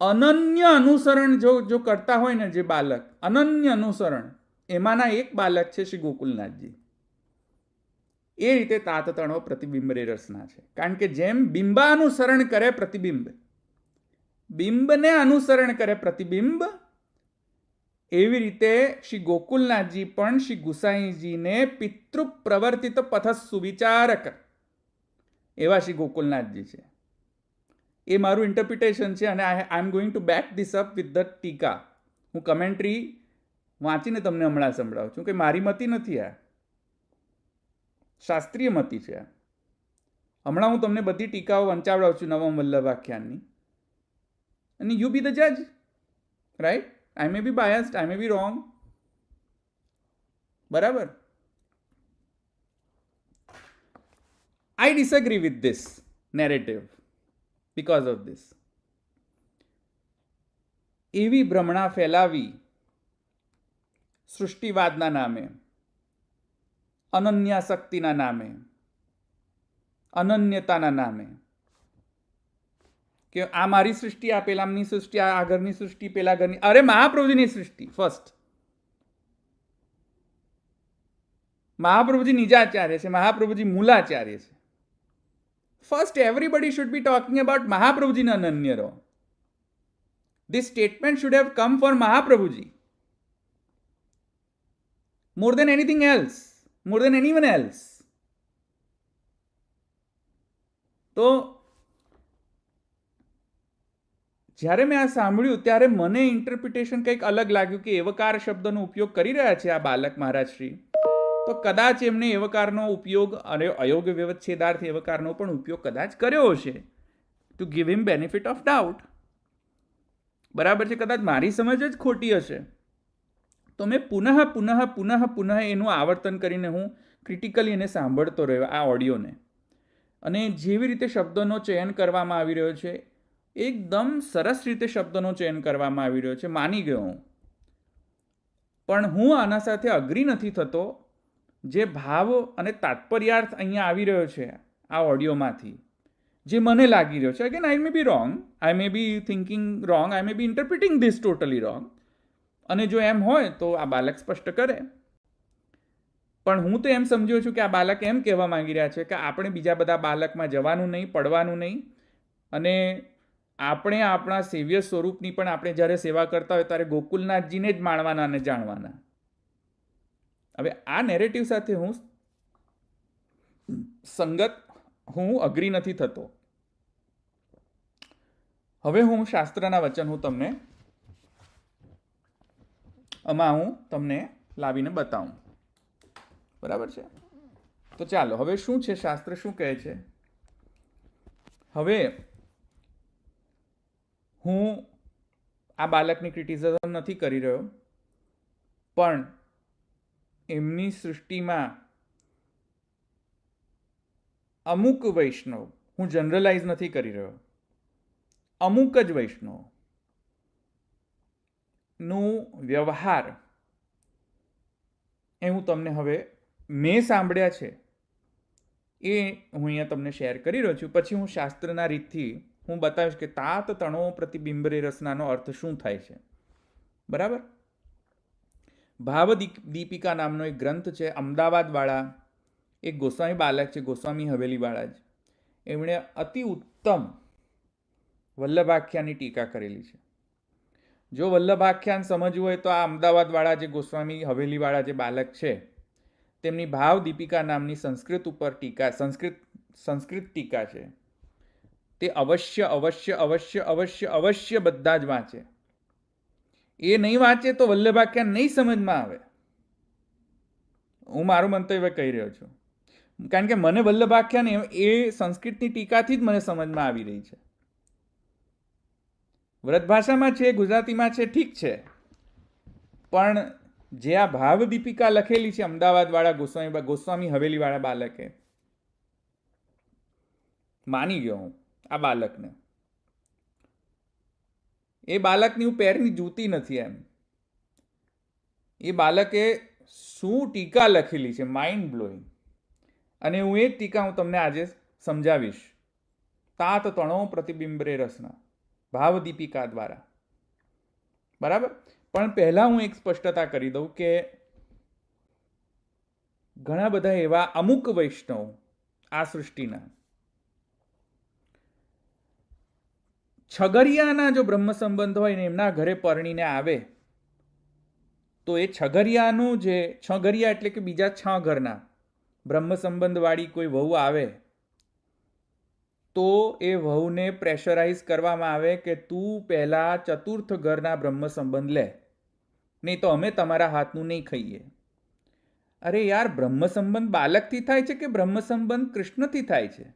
અનન્ય અનુસરણ જો કરતા હોય ને જે બાલક, અનન્ય અનુસરણ, એમાંના એક બાલક છે શ્રી ગોકુલનાથજી. એ રીતે તાત તણો પ્રતિબિંબરે રસના છે. કારણ કે જેમ બિંબાનુસરણ કરે પ્રતિબિંબ, બિંબને અનુસરણ કરે પ્રતિબિંબ, એવી રીતે શ્રી ગોકુલનાથજી પણ શ્રી ગુસાઈજીને પિતૃ પ્રવર્તિત પથ સુવિચારક એવા શ્રી ગોકુલનાથજી છે. એ મારું ઇન્ટરપ્રિટેશન છે અને I am going to back this up with the ટીકા. હું કમેન્ટ્રી વાંચીને તમને હમણાં સંભળાવું છું કે મારી મતી નથી, આ શાસ્ત્રીય મતી છે. હમણાં હું તમને બધી ટીકાઓ વંચાવડાવું છું નવમ વલ્લભ આખ્યાનની, અને યુ બી ધ જજ, right? I may be biased, I may be wrong. બરાબર? I disagree with this narrative because of this. એવી ભ્રમણા ફેલાવી સૃષ્ટિવાદના નામે, અનન્યાસક્તિના નામે, અનન્યતાના નામે, કે આ મારી સૃષ્ટિ, આ પેલામની સૃષ્ટિ, આ ઘરની સૃષ્ટિ, પેલા ઘરની. અરે મહાપ્રભુજીની સૃષ્ટિ ફર્સ્ટ. મહાપ્રભુજી નિજાચાર્ય છે, મહાપ્રભુજી મૂલાચાર્ય છે. First everybody should be talking about મહાપ્રભુજીના અનન્ય રહો. This statement should have come for Mahaprabhuji more than anything else, more than anyone else. તો જ્યારે મેં આ સાંભળ્યું ત્યારે મને ઇન્ટરપ્રિટેશન કંઈક અલગ લાગ્યું કે એવકાર શબ્દનો ઉપયોગ કરી રહ્યા છે આ બાલક મહારાજશ્રી, તો કદાચ એમને એવકારનો ઉપયોગ અને અયોગ્ય વ્યવચ્છેદાર્થ એવકારનો પણ ઉપયોગ કદાચ કર્યો હશે to give him benefit of doubt. બરાબર છે? કદાચ મારી સમજ જ ખોટી હશે. તો મેં પુનઃ એનું આવર્તન કરીને હું ક્રિટિકલી એને સાંભળતો રહ્યો આ ઓડિયોને, અને જેવી રીતે શબ્દોનો ચયન કરવામાં આવી રહ્યો છે, એકદમ સરસ રીતે શબ્દોનો ચયન કરવામાં આવી રહ્યો છે, માની ગયો હું. પણ હું આના સાથે અગ્રી નથી થતો જે ભાવ અને તાત્પર્યાર્થ અહીંયા આવી રહ્યો છે આ ઓડિયોમાંથી, જે મને લાગી રહ્યો છે. Again I may be wrong, I may be thinking wrong, I may be interpreting this totally wrong. અને જો એમ હોય તો આ બાલક સ્પષ્ટ કરે. પણ હું તો એમ સમજ્યો છું કે આ બાલક એમ કહેવા માંગી રહ્યા છે કે આપણે બીજા બધા બાલકમાં જવાનું નહીં, પડવાનું નહીં, અને આપણે આપણા સેવ્ય સ્વરૂપની પણ આપણે જ્યારે સેવા કરતા હોય ત્યારે ગોકુલનાથજીને જ માણવાના અને જાણવાના. હવે આ નેરેટિવ સાથે હું સંગત, હું અગ્રી નથી થતો. હવે હું શાસ્ત્રના વચન તમને લાવીને બતાવું. બરાબર છે? તો ચાલો, હવે શું છે, શાસ્ત્ર શું કહે છે? હવે હું આ બાળકની ક્રિટિસિઝમ નથી કરી રહ્યો, પણ એમની સૃષ્ટિમાં અમુક વૈષ્ણવ, હું જનરલાઇઝ નથી કરી રહ્યો, અમુક જ વૈષ્ણવ નું વ્યવહાર એ હું તમને હવે મેં સાંભળ્યા છે એ હું અહીંયા તમને શેર કરી રહ્યો છું. પછી હું શાસ્ત્રના રીતથી હું બતાવીશ કે તાત તણો પ્રતિબિંબરે રસનાનો અર્થ શું થાય છે. બરાબર? ભાવ દીપિકા નામનો એક ગ્રંથ છે, અમદાવાદવાળા એક ગોસ્વામી બાલક છે, ગોસ્વામી હવેલીવાળા જ. એમણે અતિ ઉત્તમ વલ્લભાખ્યાનની ટીકા કરેલી છે. જો વલ્લભાખ્યાન સમજવું હોય તો આ અમદાવાદવાળા જે ગોસ્વામી હવેલીવાળા જે બાલક છે તેમની ભાવ દીપિકા નામની સંસ્કૃત ઉપર ટીકા, સંસ્કૃત ટીકા છે, તે અવશ્ય અવશ્ય અવશ્ય અવશ્ય અવશ્ય બધા જ વાંચે. એ નહીં વાંચે તો વલ્લભાખ્યાન નહીં સમજમાં આવે. હું મારું મંતવ્ય કહી રહ્યો છું, કારણ કે મને વલ્લભાખ્યાન એ સંસ્કૃતની ટીકાથી જ મને સમજમાં આવી રહી છે. વ્રત ભાષામાં છે, ગુજરાતીમાં છે, ઠીક છે, પણ જે આ ભાવ દીપિકા લખેલી છે અમદાવાદવાળા ગોસ્વામી હવેલીવાળા બાલકે, માની ગયો હું આ બાલકને. એ બાલકની હું પેરની જૂતી નથી એમ. એ બાલકે શું ટીકા લખેલી છે, માઇન્ડ બ્લોઈંગ. અને હું એ જ ટીકા હું તમને આજે સમજાવીશ. તાત તણો પ્રતિબિંબરે રસના, ભાવ દીપિકા દ્વારા. બરાબર? પણ પહેલા હું એક સ્પષ્ટતા કરી દઉં કે ઘણા બધા એવા અમુક વૈષ્ણવ આ સૃષ્ટિના છગરિયાના જો બ્રહ્મ સંબંધ હોય ને એમના ઘરે પરણીને આવે તો એ છગરિયાનું જે છગરિયા એટલે કે બીજા 6 ઘરના બ્રહ્મ સંબંધવાળી કોઈ વહુ આવે તો એ વહુને પ્રેશરાઇઝ કરવામાં આવે કે તું પહેલા ચતુર્થ ઘરના બ્રહ્મ સંબંધ લે, નહીં તો અમે તમારા હાથનું નહીં ખાઈએ. અરે યાર, બ્રહ્મ સંબંધ બાલકથી થાય છે કે બ્રહ્મ સંબંધ કૃષ્ણથી થાય છે?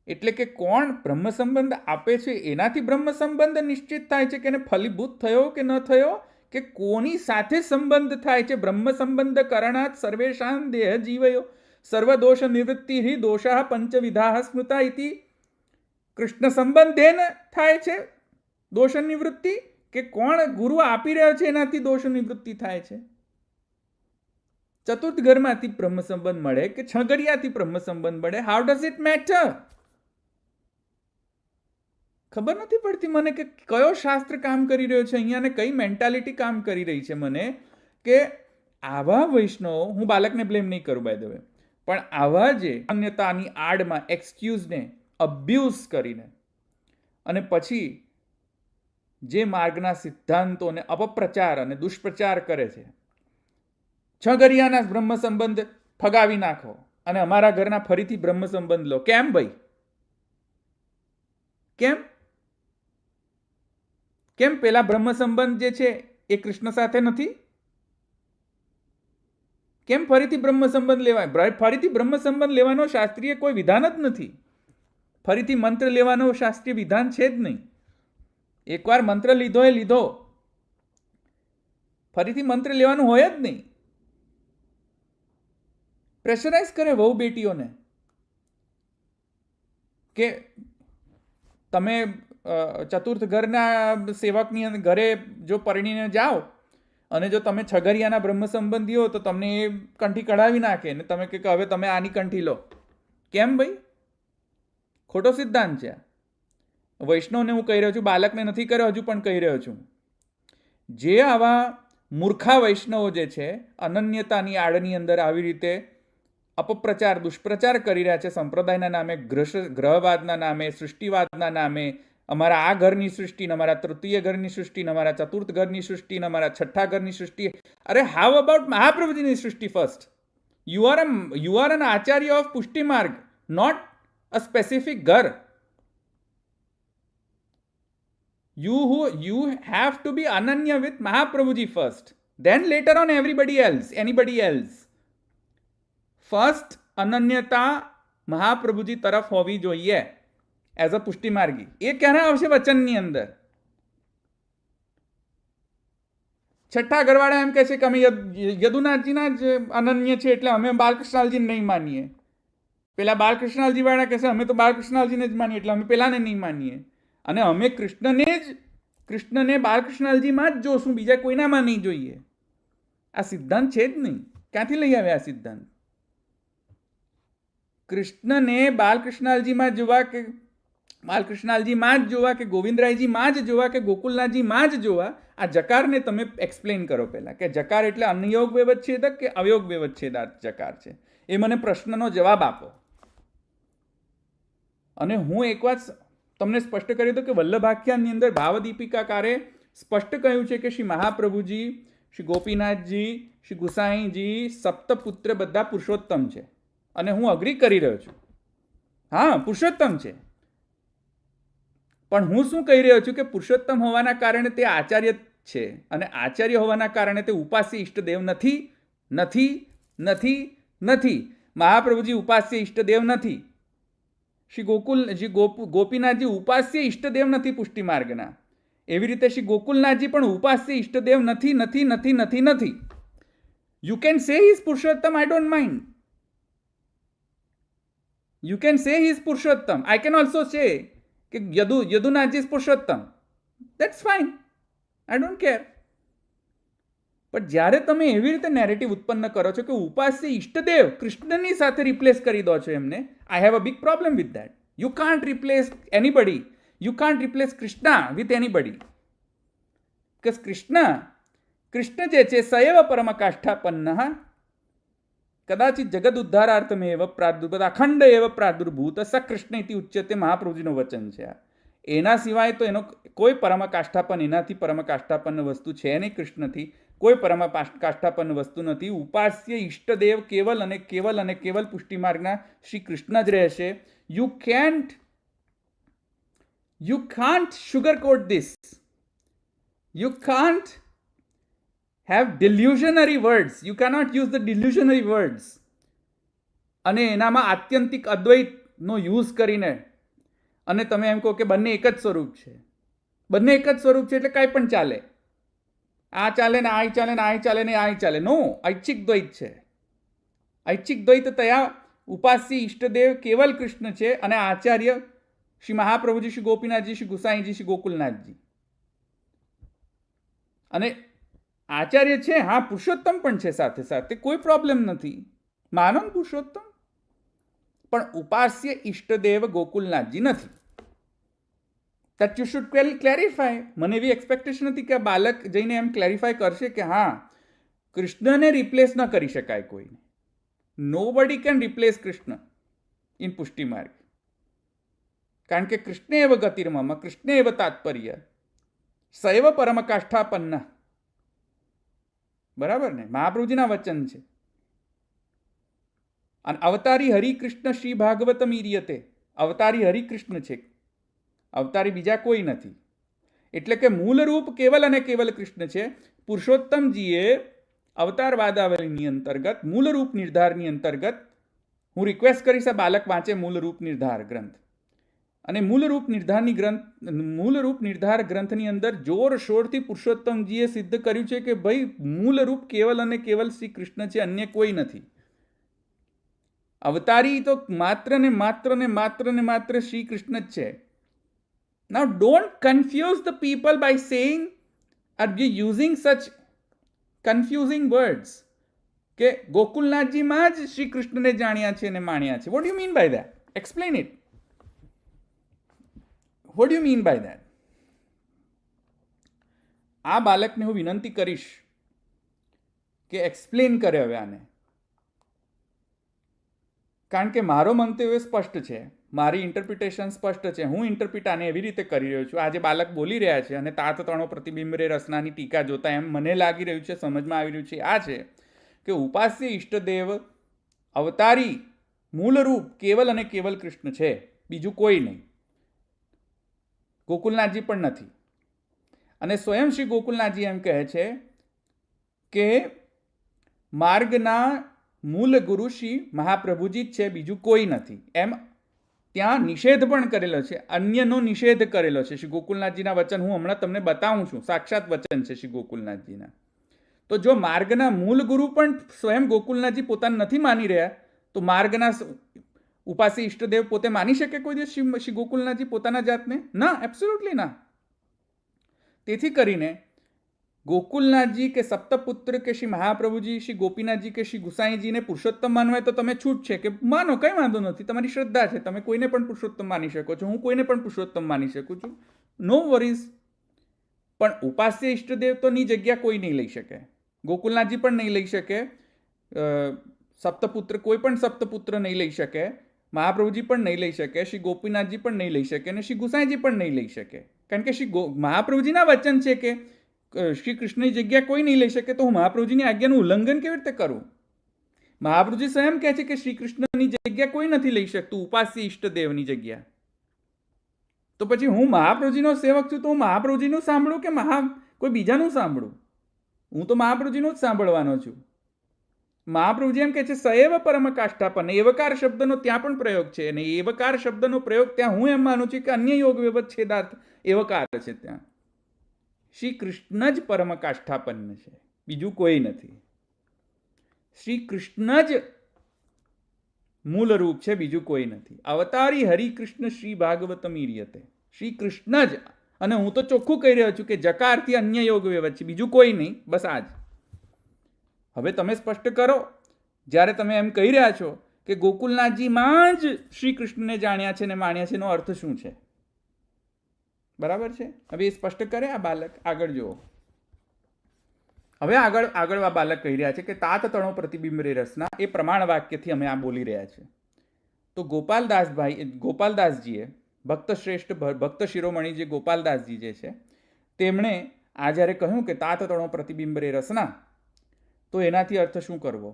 એટલે કે કોણ બ્રહ્મ સંબંધ આપે છે એનાથી બ્રહ્મ સંબંધ નિશ્ચિત થાય છે કે એને ફલીભૂત થયો કે ન થયો, કે કોની સાથે સંબંધ થાય છે. બ્રહ્મ સંબંધ કરણાત સર્વેશાન દેહ જીવયો સર્વદોષ નિવૃત્તિ હિ દોષા પંચવિધા સ્મૃતા ઇતિ. કૃષ્ણ સંબંધેન થાય છે દોષ નિવૃત્તિ, કે કોણ ગુરુ આપી રહ્યો છે એનાથી દોષ નિવૃત્તિ થાય છે? ચતુર્થ ઘરમાંથી બ્રહ્મ સંબંધ મળે કે છગરિયાથી બ્રહ્મ સંબંધ મળે, હાઉ ડઝ ઇટ મેટર? ખબર નથી પડતી મને કે કયો શાસ્ત્ર કામ કરી રહ્યો છે અહીંયા, ને કઈ મેન્ટાલિટી કામ કરી રહી છે મને, કે આવા વૈષ્ણવ, હું બાલકને બ્લેમ નહીં કરું બાય ધ વે, પણ આવા જે અન્યતાની આડમાં એક્સક્યુઝને અબ્યુઝ કરીને અને પછી જે માર્ગના સિદ્ધાંતોને અપપ્રચાર અને દુષ્પ્રચાર કરે છે, છગરિયાના બ્રહ્મ સંબંધ ફગાવી નાખો અને અમારા ઘરના ફરીથી બ્રહ્મ સંબંધ લો. કેમ ભાઈ? કેમ? કેમ પેલા બ્રહ્મ સંબંધ જે છે એ કૃષ્ણ સાથે નથી? કેમ ફરીથી બ્રહ્મ સંબંધ લેવાય? ફરીથી બ્રહ્મ સંબંધ લેવાનો શાસ્ત્રીય કોઈ વિધાન જ નથી. ફરીથી મંત્ર લેવાનો શાસ્ત્રીય વિધાન છે જ નહીં. એકવાર મંત્ર લીધો એ લીધો, ફરીથી મંત્ર લેવાનું હોય જ નહીં. પ્રેશરાઇઝ કરે વહુ બેટીઓને કે તમે ચતુર્થ ઘરના સેવકની ઘરે જો પરણીને જાઓ અને જો તમે છગરિયાના બ્રહ્મ સંબંધી હો તો તમને એ કંઠી કઢાવી નાખે ને તમે કે હવે તમે આની કંઠી લો. કેમ ભાઈ? ખોટો સિદ્ધાંત છે. વૈષ્ણવને હું કહી રહ્યો છું, બાલકને નથી કર્યો, હજુ પણ કહી રહ્યો છું. જે આવા મૂર્ખા વૈષ્ણવો જે છે અનન્યતાની આડની અંદર આવી રીતે અપપ્રચાર દુષ્પ્રચાર કરી રહ્યા છે, સંપ્રદાયના નામે, ગ્રહવાદના નામે, સૃષ્ટિવાદના નામે, અમારા આ ઘરની સૃષ્ટિ, અમારા તૃતીય ઘરની સૃષ્ટિ, અમારા ચતુર્થ ઘરની સૃષ્ટિ, અમારા છઠ્ઠા ઘરની સૃષ્ટિ. અરે હાઉ અબાઉટ મહાપ્રભુજીની સૃષ્ટિ first? You are N Acharya of પુષ્ટિ માર્ગ, નોટ અ સ્પેસિફિક ઘર. You have to be ananya with Mahaprabhuji first. Then later on anybody else. First અનન્યતા મહાપ્રભુજી તરફ હોવી જોઈએ એઝ અ પુષ્ટિમાર્ગી. એ ક્યારે આવશે વચનની અંદર? છઠ્ઠા ઘરવાળા એમ કહે છે કે અમે યદુનાથજીના જ અનન્ય છે એટલે અમે બાલકૃષ્ણલાલજીને નહીં માનીએ. પેલા બાલકૃષ્ણલાલજી વાળા કહેશે અમે તો બાલકૃષ્ણલાલજીને જ માનીએ એટલે અમે પેલાને નહીં માનીએ. અને અમે કૃષ્ણને બાલકૃષ્ણલાલજીમાં જ જોશું, બીજા કોઈનામાં નહીં જોઈએ. આ સિદ્ધાંત છે જ નહીં. ક્યાંથી લઈ આવ્યા આ સિદ્ધાંત? કૃષ્ણને બાલકૃષ્ણલાલજીમાં જોવા કે બાલકૃષ્ણલાલજીમાં જ જોવા કે ગોવિંદરાયજીમાં જ જોવા કે ગોકુલનાથજીમાં જ જોવા, આ જકારને તમે એક્સપ્લેન કરો પહેલાં કે જકાર એટલે અન્યયોગ વ્યવચ્છેદક કે અવયોગ વ્યવચ્છેદક જકાર છે. એ મને પ્રશ્નનો જવાબ આપો. અને હું એક વાત તમને સ્પષ્ટ કરી દઉં કે વલ્લભાખ્યાનની અંદર ભાવદીપિકાકારે સ્પષ્ટ કહ્યું છે કે શ્રી મહાપ્રભુજી, શ્રી ગોપીનાથજી, શ્રી ગુસાઈજી, સપ્તપુત્ર બધા પુરુષોત્તમ છે. અને હું અગ્રી કરી રહ્યો છું, હા પુરુષોત્તમ છે. પણ હું શું કહી રહ્યો છું કે પુરુષોત્તમ હોવાના કારણે તે આચાર્ય છે, અને આચાર્ય હોવાના કારણે તે ઉપાસ્ય ઈષ્ટદેવ નથી. નથી નથી નથી મહાપ્રભુજી ઉપાસ્ય ઈષ્ટદેવ નથી. શ્રી ગોપીનાથજી ઉપાસ્ય ઈષ્ટદેવ નથી પુષ્ટિ માર્ગના. એવી રીતે શ્રી ગોકુલનાથજી પણ ઉપાસ્ય ઈષ્ટદેવ નથી નથી નથી નથી નથી. You can say he is Purushottam, I don't mind. You can say he is Purushottam. I can also say કે યદુનાથજી is Purushottam. That's fine. I don't care. પણ જ્યારે તમે એવી રીતે નેરેટિવ ઉત્પન્ન કરો છો કે ઉપાસ્ય ઈષ્ટદેવ કૃષ્ણની સાથે રિપ્લેસ કરી દો છો એમને, I have a big problem with that. You can't replace anybody. You can't replace Krishna with anybody. Because Krishna જે છે સયવ પરમ કાષ્ઠાપન્ન કદાચિત જગદ ઉદ્ધારાર્થમેવ પ્રાદુર્ભૂત અખંડ એવ પ્રાદુર્ભૂત સ કૃષ્ણ ઇતિ ઉચ્યતે. મહાપ્રભુજીનું વચન છે આ. એના સિવાય તો એનો કોઈ પરમ કાષ્ઠાપન, એનાથી પરમ કાષ્ઠાપન્ન વસ્તુ છે નહીં. કૃષ્ણથી કોઈ પરમ કાષ્ઠાપન્ન વસ્તુ નથી. ઉપાસ્ય ઈષ્ટદેવ કેવલ અને કેવલ પુષ્ટિ માર્ગના શ્રી કૃષ્ણ જ રહેશે. You can't sugarcoat this. You can't have delusionary words. You cannot use the delusionary words. અને એનામાં આત્યંતિક અદ્વૈતનો યુઝ કરીને અને તમે એમ કહો કે બંને એક જ સ્વરૂપ છે. બંને એક જ સ્વરૂપ છે એટલે કાંઈ પણ ચાલે. આ ચાલે ને આ ચાલે ને આ ચાલે ને આ ચાલે. નો, ઐચ્છિક દ્વૈત છે. ઐચ્છિક દ્વૈત તયા ઉપાસ્ય ઈષ્ટદેવ કેવલ કૃષ્ણ છે અને આચાર્ય શ્રી મહાપ્રભુજી, શ્રી ગોપીનાથજી, શ્રી ગુસાઈજી, શ્રી ગોકુલનાથજી. અને આચાર્ય છે, હા પુરુષોત્તમ પણ છે સાથે સાથે, કોઈ પ્રોબ્લેમ નથી. માનો પુરુષોત્તમ, પણ ઉપાસ્ય ઈષ્ટદેવ ગોકુલનાથજી નથી. That you should clarify. મને એવી એક્સપેક્ટેશન હતી કે આ બાલક જઈને એમ ક્લેરિફાય કરશે કે હા કૃષ્ણને રિપ્લેસ ન કરી શકાય કોઈને. Nobody can replace Krishna in પુષ્ટિ માર્ગ. કારણ કે કૃષ્ણ એવ ગતિર્મમ, કૃષ્ણ એવ તાત્પર્ય, સૈવ પરમ કાષ્ઠાપન્ન. બરાબર ને? મહાપ્રભુજીના વચન છે. અને અવતારી હરિકૃષ્ણ શ્રી ભાગવત મીર્યતે. અવતારી હરિકૃષ્ણ છે, અવતારી બીજા કોઈ નથી. એટલે કે મૂળ રૂપ કેવલ અને કેવલ કૃષ્ણ છે. પુરુષોત્તમજીએ અવતાર વાદાવલીની અંતર્ગત, મૂળ રૂપ નિર્ધારની અંતર્ગત, હું રિક્વેસ્ટ કરીશ આ બાલક વાંચે મૂળ રૂપ નિર્ધાર ગ્રંથ. અને મૂળ રૂપ નિર્ધાર ગ્રંથની અંદર જોર શોરથી પુરુષોત્તમજીએ સિદ્ધ કર્યું છે કે ભાઈ મૂળ રૂપ કેવલ અને કેવલ શ્રી કૃષ્ણ છે, અન્ય કોઈ નથી. અવતારી તો માત્ર ને માત્ર ને માત્ર ને માત્ર શ્રી કૃષ્ણ જ છે. Now don't confuse the people by saying or using such confusing words કે ગોકુલનાથજીમાં જ શ્રી કૃષ્ણને જાણ્યા છે અને માણ્યા છે. What do you mean by that? Explain it. What do you mean by that? આ બાલકને હું વિનંતી કરીશ કે એક્સપ્લેન કરે હવે આને. કારણ કે મારો મંતવ્ય સ્પષ્ટ છે, મારી ઇન્ટરપ્રિટેશન સ્પષ્ટ છે. હું ઇન્ટરપ્રિટ આને એવી રીતે કરી રહ્યો છું. આજે બાલક બોલી રહ્યા છે અને તાત તણો પ્રતિબિંબ રે રસનાની ટીકા જોતા એમ મને લાગી રહ્યું છે, સમજમાં આવી રહ્યું છે આ છે કે ઉપાસ્ય ઈષ્ટદેવ અવતારી મૂળ રૂપ કેવલ અને કેવલ કૃષ્ણ છે, બીજું કોઈ નહીં. ગોકુલનાથજી પણ નથી. અને સ્વયં શ્રી ગોકુલનાથજી એમ કહે છે કે માર્ગના મૂળ ગુરુ શ્રી મહાપ્રભુજી જ છે, બીજું કોઈ નથી. એમ ત્યાં નિષેધ પણ કરેલો છે, અન્યનો નિષેધ કરેલો છે. શ્રી ગોકુલનાથજીના વચન હું હમણાં તમને બતાવું છું, સાક્ષાત વચન છે શ્રી ગોકુલનાથજીના. તો જો માર્ગના મૂળ ગુરુ પણ સ્વયં ગોકુલનાથજી પોતાને નથી માની રહ્યા, તો માર્ગના ઉપાસી ઈષ્ટદેવ પોતે માની શકે કોઈ દિવસ શ્રી ગોકુલનાથજી પોતાના જાતને? ના, એબ્સોલ્યુટલી ના. તેથી કરીને ગોકુલનાથજી કે સપ્તપુત્ર કે શ્રી મહાપ્રભુજી, શ્રી ગોપીનાથજી કે શ્રી ગુસાઈજીને પુરુષોત્તમ માનવા હોય તો તમે છૂટ છે કે માનો, કંઈ વાંધો નથી, તમારી શ્રદ્ધા છે, તમે કોઈને પણ પુરુષોત્તમ માની શકો છો, હું કોઈને પણ પુરુષોત્તમ માની શકું છું, નો વરીઝ. પણ ઉપાસ્ય ઈષ્ટદેવતોની જગ્યા કોઈ નહીં લઈ શકે, ગોકુલનાથજી પણ નહીં લઈ શકે, સપ્તપુત્ર કોઈ પણ સપ્તપુત્ર નહીં લઈ શકે, મહાપ્રભુજી પણ નહીં લઈ શકે, શ્રી ગોપીનાથજી પણ નહીં લઈ શકે, અને શ્રી ગુસાઈજી પણ નહીં લઈ શકે. કારણ કે શ્રી મહાપ્રભુજીના વચન છે કે શ્રી કૃષ્ણની જગ્યા કોઈ નહીં લઈ શકે, તો હું મહાપ્રભુજીની આજ્ઞાનું ઉલ્લંઘન કેવી રીતે કરું? મહાપ્રભુજી સ્વયં કહે છે કે શ્રી કૃષ્ણની જગ્યા કોઈ નથી લઈ શકતું, ઉપાસ્ય ઈષ્ટદેવની જગ્યા. તો પછી હું મહાપ્રભુજીનો સેવક છું, તો હું મહાપ્રભુજીનું સાંભળું કે કોઈ બીજાનું સાંભળું? હું તો મહાપ્રભુજીનું જ સાંભળવાનો છું. મહાપ્રભુજી એમ કહે છે સએવ પરમ કાષ્ઠાપન. એવકાર શબ્દનો ત્યાં પણ પ્રયોગ છે, અને એવકાર શબ્દનો પ્રયોગ ત્યાં હું એમ માનું છું કે અન્ય યોગ વ્યવચ્છેદાર્થ એવકાર છે. ત્યાં શ્રી કૃષ્ણ જ પરમ કાષ્ઠાપન્ન છે, બીજું કોઈ નથી. શ્રી કૃષ્ણ જ મૂળ રૂપ છે, બીજું કોઈ નથી. અવતારી હરિકૃષ્ણ શ્રી ભાગવત મીર્યતે. શ્રી કૃષ્ણ જ, અને હું તો ચોખ્ખું કહી રહ્યો છું કે જકારથી અન્ય યોગ વ્યવચ્છ છે, બીજું કોઈ નહીં, બસ આ જ. હવે તમે સ્પષ્ટ કરો, જ્યારે તમે એમ કહી રહ્યા છો કે ગોકુલનાથજીમાં જ શ્રી કૃષ્ણને જાણ્યા છે ને માણ્યા છે, એનો અર્થ શું છે? બરાબર છે? હવે એ સ્પષ્ટ કરે આ બાલક. આગળ જુઓ. હવે આગળ આ બાલક કહી રહ્યા છે કે તાત તણો પ્રતિબિંબ રે રસના, એ પ્રમાણ વાક્યથી અમે આ બોલી રહ્યા છે. તો ગોપાલદાસજીએ ભક્ત શ્રેષ્ઠ ભક્ત શિરોમણી જે ગોપાલદાસજી જે છે, તેમણે આ જ્યારે કહ્યું કે તાત તણો પ્રતિબિંબ રે રસના, તો એનાથી અર્થ શું કરવો?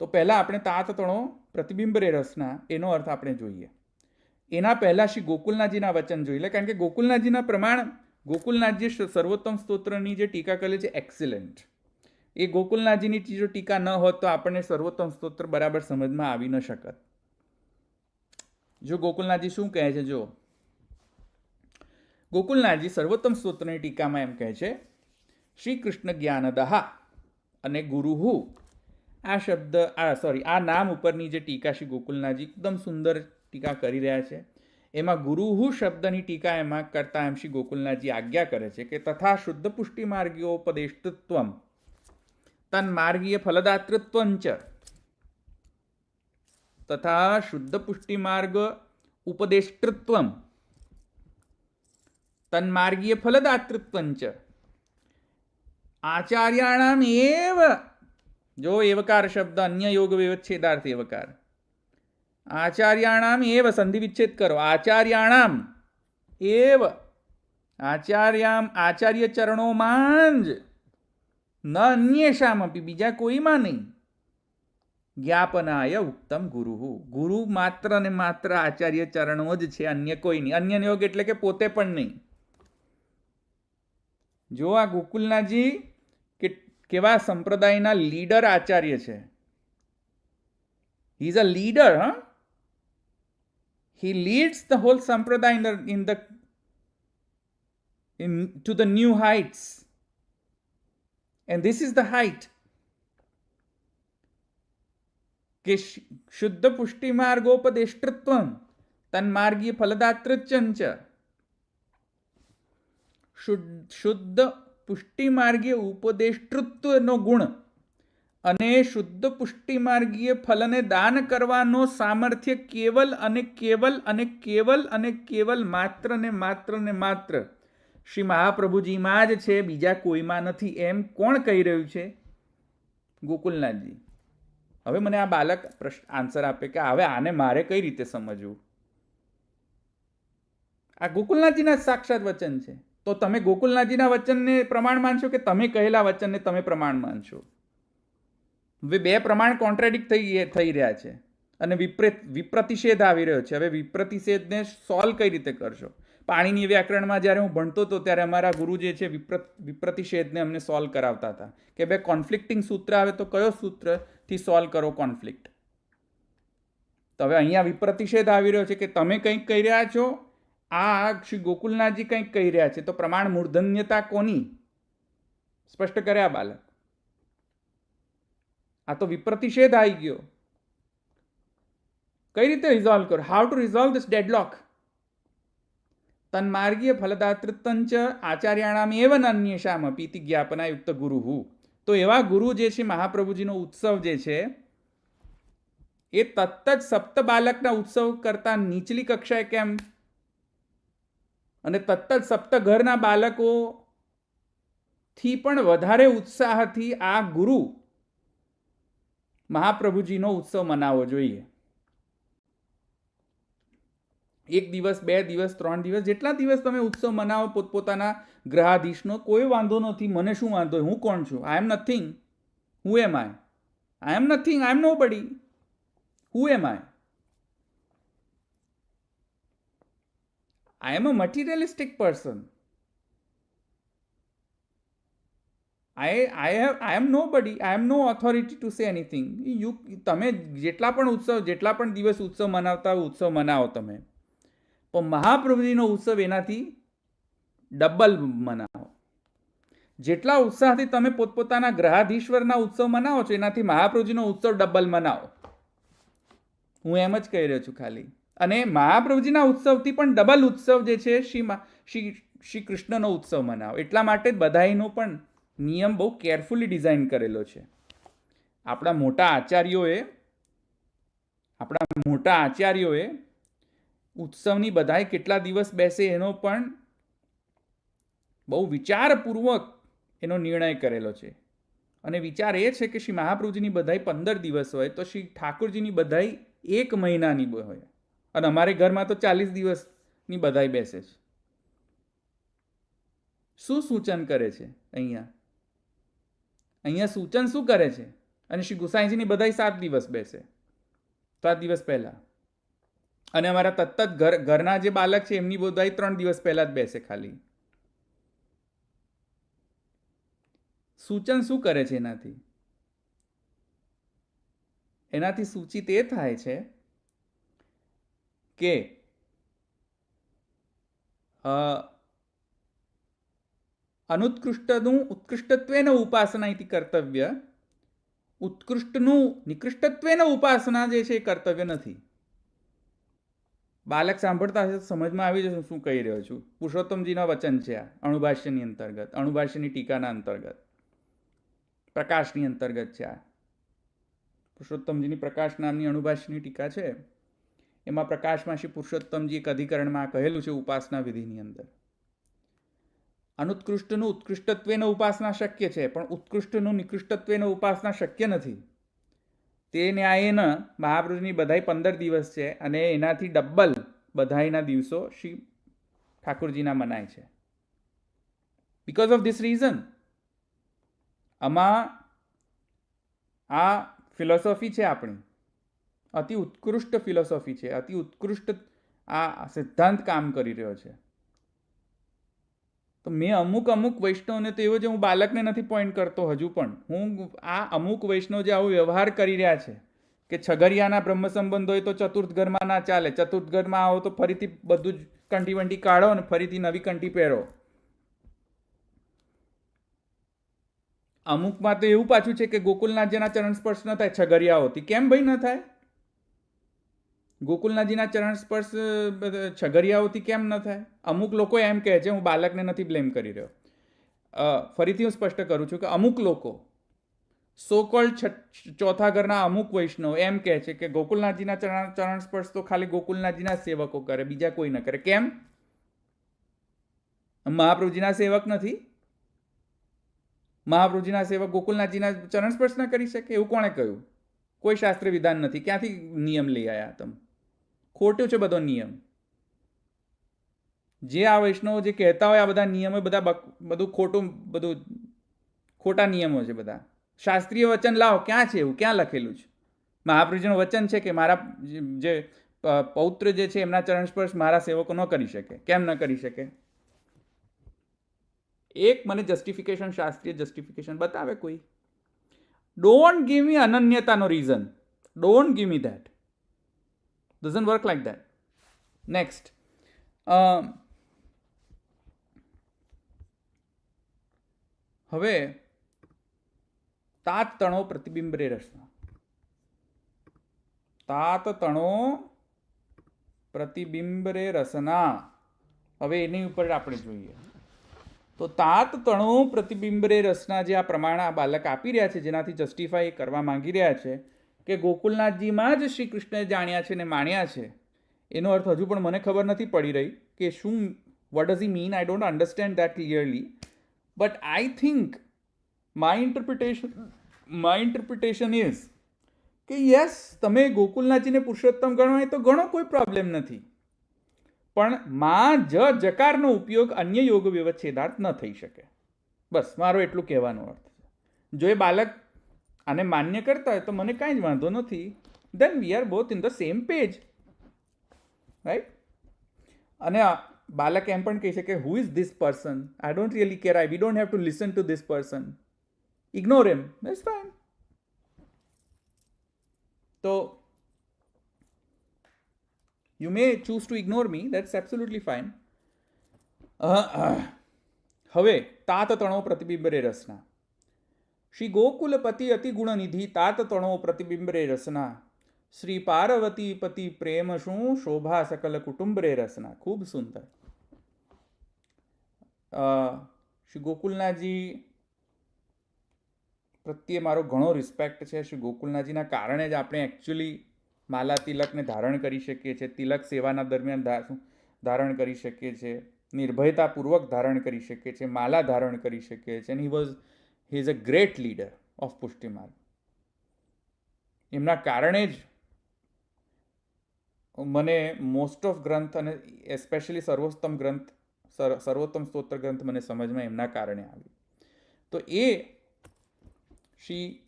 તો પહેલાં આપણે તાત તણો પ્રતિબિંબ રે રસના એનો અર્થ આપણે જોઈએ. એના પહેલાં શ્રી ગોકુલનાથજીના વચન જોઈ લે, કારણ કે ગોકુલનાથજીના પ્રમાણ, ગોકુલનાથજી સર્વોત્તમ સ્તોત્રની જે ટીકા કરેલી છે એક્સિલન્ટ, એ ગોકુલનાથજીની જો ટીકા ન હોત તો આપણને સર્વોત્તમ સ્તોત્ર બરાબર સમજમાં આવી ન શકત. જો ગોકુલનાથજી શું કહે છે, જો ગોકુલનાથજી સર્વોત્તમ સ્તોત્રની ટીકામાં એમ કહે છે શ્રી કૃષ્ણ જ્ઞાનદહા અને ગુરુહુ, આ શબ્દ આ નામ ઉપરની જે ટીકા શ્રી ગોકુલનાથજી એકદમ સુંદર ટીકા કરી રહ્યા છે, એમાં ગુરુહુ શબ્દની ટીકા એમાં કરતા એમ શ્રી ગોકુલનાથજી આજ્ઞા કરે છે કે તથા શુદ્ધ પુષ્ટિ માર્ગીયોપદેષ્ટત્વમ તન્માર્ગીય ફલદાતૃત્વંચ, તથા શુદ્ધ પુષ્ટિ માર્ગ ઉપદેષ્ટૃત્વમ તન્માર્ગીય ફલદાતૃત્વંચ આચાર્યાણામ એવ. જો એવકાર શબ્દ અન્ય યોગ વ્યવચ્છેદાર્થ એવકાર. આચાર્યાણામ એવ, સંધિ વિચ્છેદ કરો. આચાર્યાણામ એવ, આચાર્ય ચરણોમાં જ, ન અન્યેષામ અપી, બીજા કોઈમાં નહીં. જ્ઞાપનાય ઉત્તમ ગુરુ, ગુરુ માત્ર ને માત્ર આચાર્ય ચરણો જ છે, અન્ય કોઈ નહીં. અન્ય યોગ એટલે કે પોતે પણ નહીં. જો આ ગોકુલનાથજી કેવા સંપ્રદાયના લીડર આચાર્ય છે. He is a leader. He leads the whole sampradaya to the new heights, and this is the height કે શુદ્ધ પુષ્ટિ માર્ગોપદેષ્ટૃત્વમ તન્માર્ગીય ફલદાતૃત્યંચ. શુદ્ધ પુષ્ટિ માર્ગીય ઉપદેષ્ટૃત્વનો ગુણ અને શુદ્ધ પુષ્ટિ માર્ગીય ફલને દાન કરવાનો સામર્થ્ય કેવલ અને કેવલ માત્ર ને માત્ર શ્રી મહાપ્રભુજીમાં જ છે, બીજા કોઈમાં નથી. એમ કોણ કહી રહ્યું છે? ગોકુલનાથજી. હવે મને આ બાલક આન્સર આપે કે હવે આને મારે કઈ રીતે સમજવું? આ ગોકુલનાથજીના સાક્ષાત વચન છે, તો તમે ગોકુલનાથજીના વચનને પ્રમાણ માનશો કે તમે કહેલા વચનને તમે પ્રમાણ માનશો? હવે બે પ્રમાણ કોન્ટ્રાડિક્ટ થઈ રહ્યા છે અને વિપ્રતિષેધ આવી રહ્યો છે. હવે વિપ્રતિષેધને સોલ્વ કઈ રીતે કરશો? પાણીની વ્યાકરણમાં જ્યારે હું ભણતો હતો ત્યારે અમારા ગુરુ જે છે વિપ્રતિષેધને અમને સોલ્વ કરાવતા હતા કે ભાઈ કોન્ફ્લિક્ટિંગ સૂત્ર આવે તો કયો સૂત્રથી સોલ્વ કરો કોન્ફ્લિક્ટ. તો હવે અહીંયા વિપ્રતિષેધ આવી રહ્યો છે કે તમે કંઈક કહી રહ્યા છો, આ શ્રી ગોકુલનાથજી કંઈક કહી રહ્યા છે, તો પ્રમાણ મૂર્ધન્યતા કોની? સ્પષ્ટ કર્યા બાલક. આ તો વિપ્રતિષેધ આવી ગયો. કઈ રીતે રિઝોલ્વ કરો? How to resolve this deadlock? તન્માર્ગીય ફલદાતૃતંચ આચાર્યાણામ એવ અન્યેષામ અપીતિ જ્ઞાપનાયુક્ત ગુરુ. તો એવા ગુરુ જે છે, મહાપ્રભુજીનો ઉત્સવ જે છે એ તત્ત જ સપ્ત બાલકના ઉત્સવ કરતા નીચલી કક્ષાએ કેમ, અને તત્ત જ સપ્ત ઘરના બાળકો થી પણ વધારે ઉત્સાહથી આ ગુરુ મહાપ્રભુજીનો ઉત્સવ મનાવવો જોઈએ. 1 દિવસ 2 દિવસ 3 દિવસ જેટલા દિવસ તમે ઉત્સવ મનાવો પોતપોતાના ગ્રહાધીશનો, કોઈ વાંધો નથી. મને શું વાંધો? હું કોણ છું? I M nothing. Who M I? I M nothing. આઈ એમ નો બડી. હુ એમ આઈ? I am a materialistic person. I am nobody. I am no authority to say anything. તમે જેટલા પણ ઉત્સવ, જેટલા પણ દિવસ ઉત્સવ મનાવતા હોય, ઉત્સવ મનાવો તમે, પણ મહાપ્રભુજીનો ઉત્સવ એનાથી ડબલ મનાવો. જેટલા ઉત્સાહથી તમે પોતપોતાના ગ્રહાધીશ્વરના ઉત્સવ મનાવો છો, એનાથી મહાપ્રભુજીનો ઉત્સવ ડબલ મનાવો. હું એમ જ કહી રહ્યો છું ખાલી. અને મહાપ્રભુજીના ઉત્સવથી પણ ડબલ ઉત્સવ જે છે શ્રી કૃષ્ણનો ઉત્સવ મનાવો. એટલા માટે જ બધાઈનો પણ નિયમ બહુ કેરફુલી ડિઝાઇન કરેલો છે. આપણા મોટા આચાર્યોએ ઉત્સવની બધાઈ કેટલા દિવસ બેસે એનો પણ બહુ વિચારપૂર્વક એનો નિર્ણય કરેલો છે. અને વિચાર એ છે કે શ્રી મહાપ્રભુજીની બધાઈ 15 દિવસ હોય તો શ્રી ઠાકોરજીની બધાઈ 1 મહિનાની હોય. અને અમારે ઘરમાં તો 40 દિવસની બધાઈ બેસે છે. શું સૂચન કરે છે અહીંયા સૂચન શું કરે છે? અને શ્રી ગુસાઈજીની બધાઈ 7 દિવસ બેસે, 7 દિવસ પહેલા. અને અમારા તત્ત ઘરના જે બાળક છે એમની બધાઈ 3 દિવસ પહેલા જ બેસે ખાલી. સૂચન શું કરે છે એનાથી સૂચિત એ થાય છે કે અનુત્કૃષ્ટનું ઉત્કૃષ્ટત્વેન ઉપાસના ઇતિ કર્તવ્ય, ઉત્કૃષ્ટનું નિકૃષ્ટત્વેન ઉપાસના જે છે એ કર્તવ્ય નથી. બાલક સાંભળતા હશે તો સમજમાં આવી જશે શું કહી રહ્યો છું. પુરુષોત્તમજીના વચન છે આ, અણુભાષ્યની અંતર્ગત, અણુભાષ્યની ટીકાના અંતર્ગત, પ્રકાશની અંતર્ગત છે આ. પુરુષોત્તમજીની પ્રકાશ નામની અણુભાષ્યની ટીકા છે. એમાં પ્રકાશમાં શ્રી પુરુષોત્તમજી એક અધિકરણમાં કહેલું છે ઉપાસના વિધિની અંદર, અનુત્કૃષ્ટનું ઉત્કૃષ્ટત્વેનો ઉપાસના શક્ય છે, પણ ઉત્કૃષ્ટનું નિકૃષ્ટત્વેનો ઉપાસના શક્ય નથી. તે ન્યાયેન મહાપ્રભુની બધાઈ 15 દિવસ છે અને એનાથી ડબલ બધાઈના દિવસો શ્રી ઠાકોરજીના મનાય છે. બીકોઝ ઓફ ધીસ રીઝન આમાં આ ફિલોસોફી છે આપણી, અતિ ઉત્કૃષ્ટ ફિલોસોફી છે, અતિ ઉત્કૃષ્ટ આ સિદ્ધાંત કામ કરી રહ્યો છે. તો મેં અમુક વૈષ્ણવને તો એવો જે હું બાળકને નથી પોઈન્ટ કરતો હજુ પણ, હું આ અમુક વૈષ્ણવ જે આવો વ્યવહાર કરી રહ્યા છે કે છગરિયાના બ્રહ્મ સંબંધ હોય તો ચતુર્થ ઘરમાં ના ચાલે, ચતુર્થ ઘરમાં આવો તો ફરીથી બધું જ કંઠી વંટી કાઢો અને ફરીથી નવી કંઠી પહેરો. અમુકમાં તો એવું પાછું છે કે ગોકુલનાથજીના ચરણ સ્પર્શ ન થાય છગરિયાઓથી. કેમ ભાઈ ન થાય? ગોકુલનાથજીના ચરણ સ્પર્શ છગરિયાઓથી કેમ ન થાય? અમુક લોકો એમ કહે છે, હું બાળકને નથી બ્લેમ કરી રહ્યો, ફરીથી હું સ્પષ્ટ કરું છું કે અમુક લોકો સો કોલ્ડ ચોથા ઘરના અમુક વૈષ્ણવ એમ કહે છે કે ગોકુલનાથજીના ચરણ સ્પર્શ તો ખાલી ગોકુલનાથજીના સેવકો કરે, બીજા કોઈ ન કરે. કેમ? મહાપ્રભુજીના સેવક નથી? મહાપ્રભુજીના સેવક ગોકુલનાથજીના ચરણ સ્પર્શ ન કરી શકે? એવું કોણે કહ્યું? કોઈ શાસ્ત્ર વિધાન નથી. ક્યાંથી નિયમ લઈ આવ્યા તમે? ખોટું છે બધો નિયમ. જે આ વૈષ્ણવો જે કહેતા હોય આ બધા નિયમો બધું ખોટું, બધું ખોટા નિયમો છે બધા. શાસ્ત્રીય વચન લાવો, ક્યાં છે એવું? ક્યાં લખેલું છે? મહાપ્રભુજીનું વચન છે કે મારા જે પૌત્ર જે છે એમના ચરણ સ્પર્શ મારા સેવકો ન કરી શકે. કેમ ન કરી શકે? એક મને જસ્ટિફિકેશન, શાસ્ત્રીય જસ્ટિફિકેશન બતાવે કોઈ. ડોન્ટ ગીવ મી અનન્યતાનો reason. Don't give me that. Doesn't work like that. Next, હવે તાત તણો પ્રતિબિંબ રે રસના. તાત તણો પ્રતિબિંબ રે રસના. હવે એની ઉપર આપણે જોઈએ તો તાત તણો પ્રતિબિંબ રે રસના જે આ પ્રમાણ આ બાલક આપી રહ્યા છે, જેનાથી જસ્ટિફાઈ કરવા માંગી રહ્યા છે કે ગોકુલનાથજીમાં જ શ્રી કૃષ્ણએ જાણ્યા છે ને માણ્યા છે, એનો અર્થ હજુ પણ મને ખબર નથી પડી રહી કે શું, what does he mean. I don't understand that clearly, but I think my interpretation is કે યસ, તમે ગોકુલનાથજીને પુરુષોત્તમ ગણો એ તો ઘણો, કોઈ પ્રોબ્લેમ નથી, પણ માં જકારનો ઉપયોગ અન્ય યોગ વ્યવચ્છેદાર્થ ન થઈ શકે. બસ મારો એટલું કહેવાનો અર્થ છે. જો એ બાલક આને માન્ય કરતા હોય તો મને કાંઈ જ વાંધો નથી. Then we are both in the same page, right. અને બાલક એમ પણ કહી શકે, who is this person? I don't really care. We don't have to listen to this person. Ignore him, that's fine. તો you may choose to ignore me, that's absolutely fine. હવે તાત તણો પ્રતિબિંબ રે રસના. શ્રી ગોકુલપતિ અતિ ગુણનિધિ તાત તણો પ્રતિબિંબ રે રસના. શ્રી પાર્વતી પતિ પ્રેમ શું શોભા સકલ કુટુંબ રે રસના. ખૂબ સુંદર. શ્રી ગોકુલનાથજી પ્રત્યે મારો ઘણો રિસ્પેક્ટ છે. શ્રી ગોકુલનાથજીના કારણે જ આપણે એકચ્યુઅલી માલા તિલકને ધારણ કરી શકીએ છીએ. તિલક સેવાના દરમિયાન ધારણ કરી શકીએ છીએ. નિર્ભયતાપૂર્વક ધારણ કરી શકીએ છીએ. માલા ધારણ કરી શકીએ છીએ. And he is a great leader of પુષ્ટિ માર્ગ. એમના કારણે જ મને મોસ્ટ ઓફ ગ્રંથ અને એસ્પેશિયલી સર્વોત્તમ સ્તોત્ર ગ્રંથ મને સમજમાં એમના કારણે આવી. તો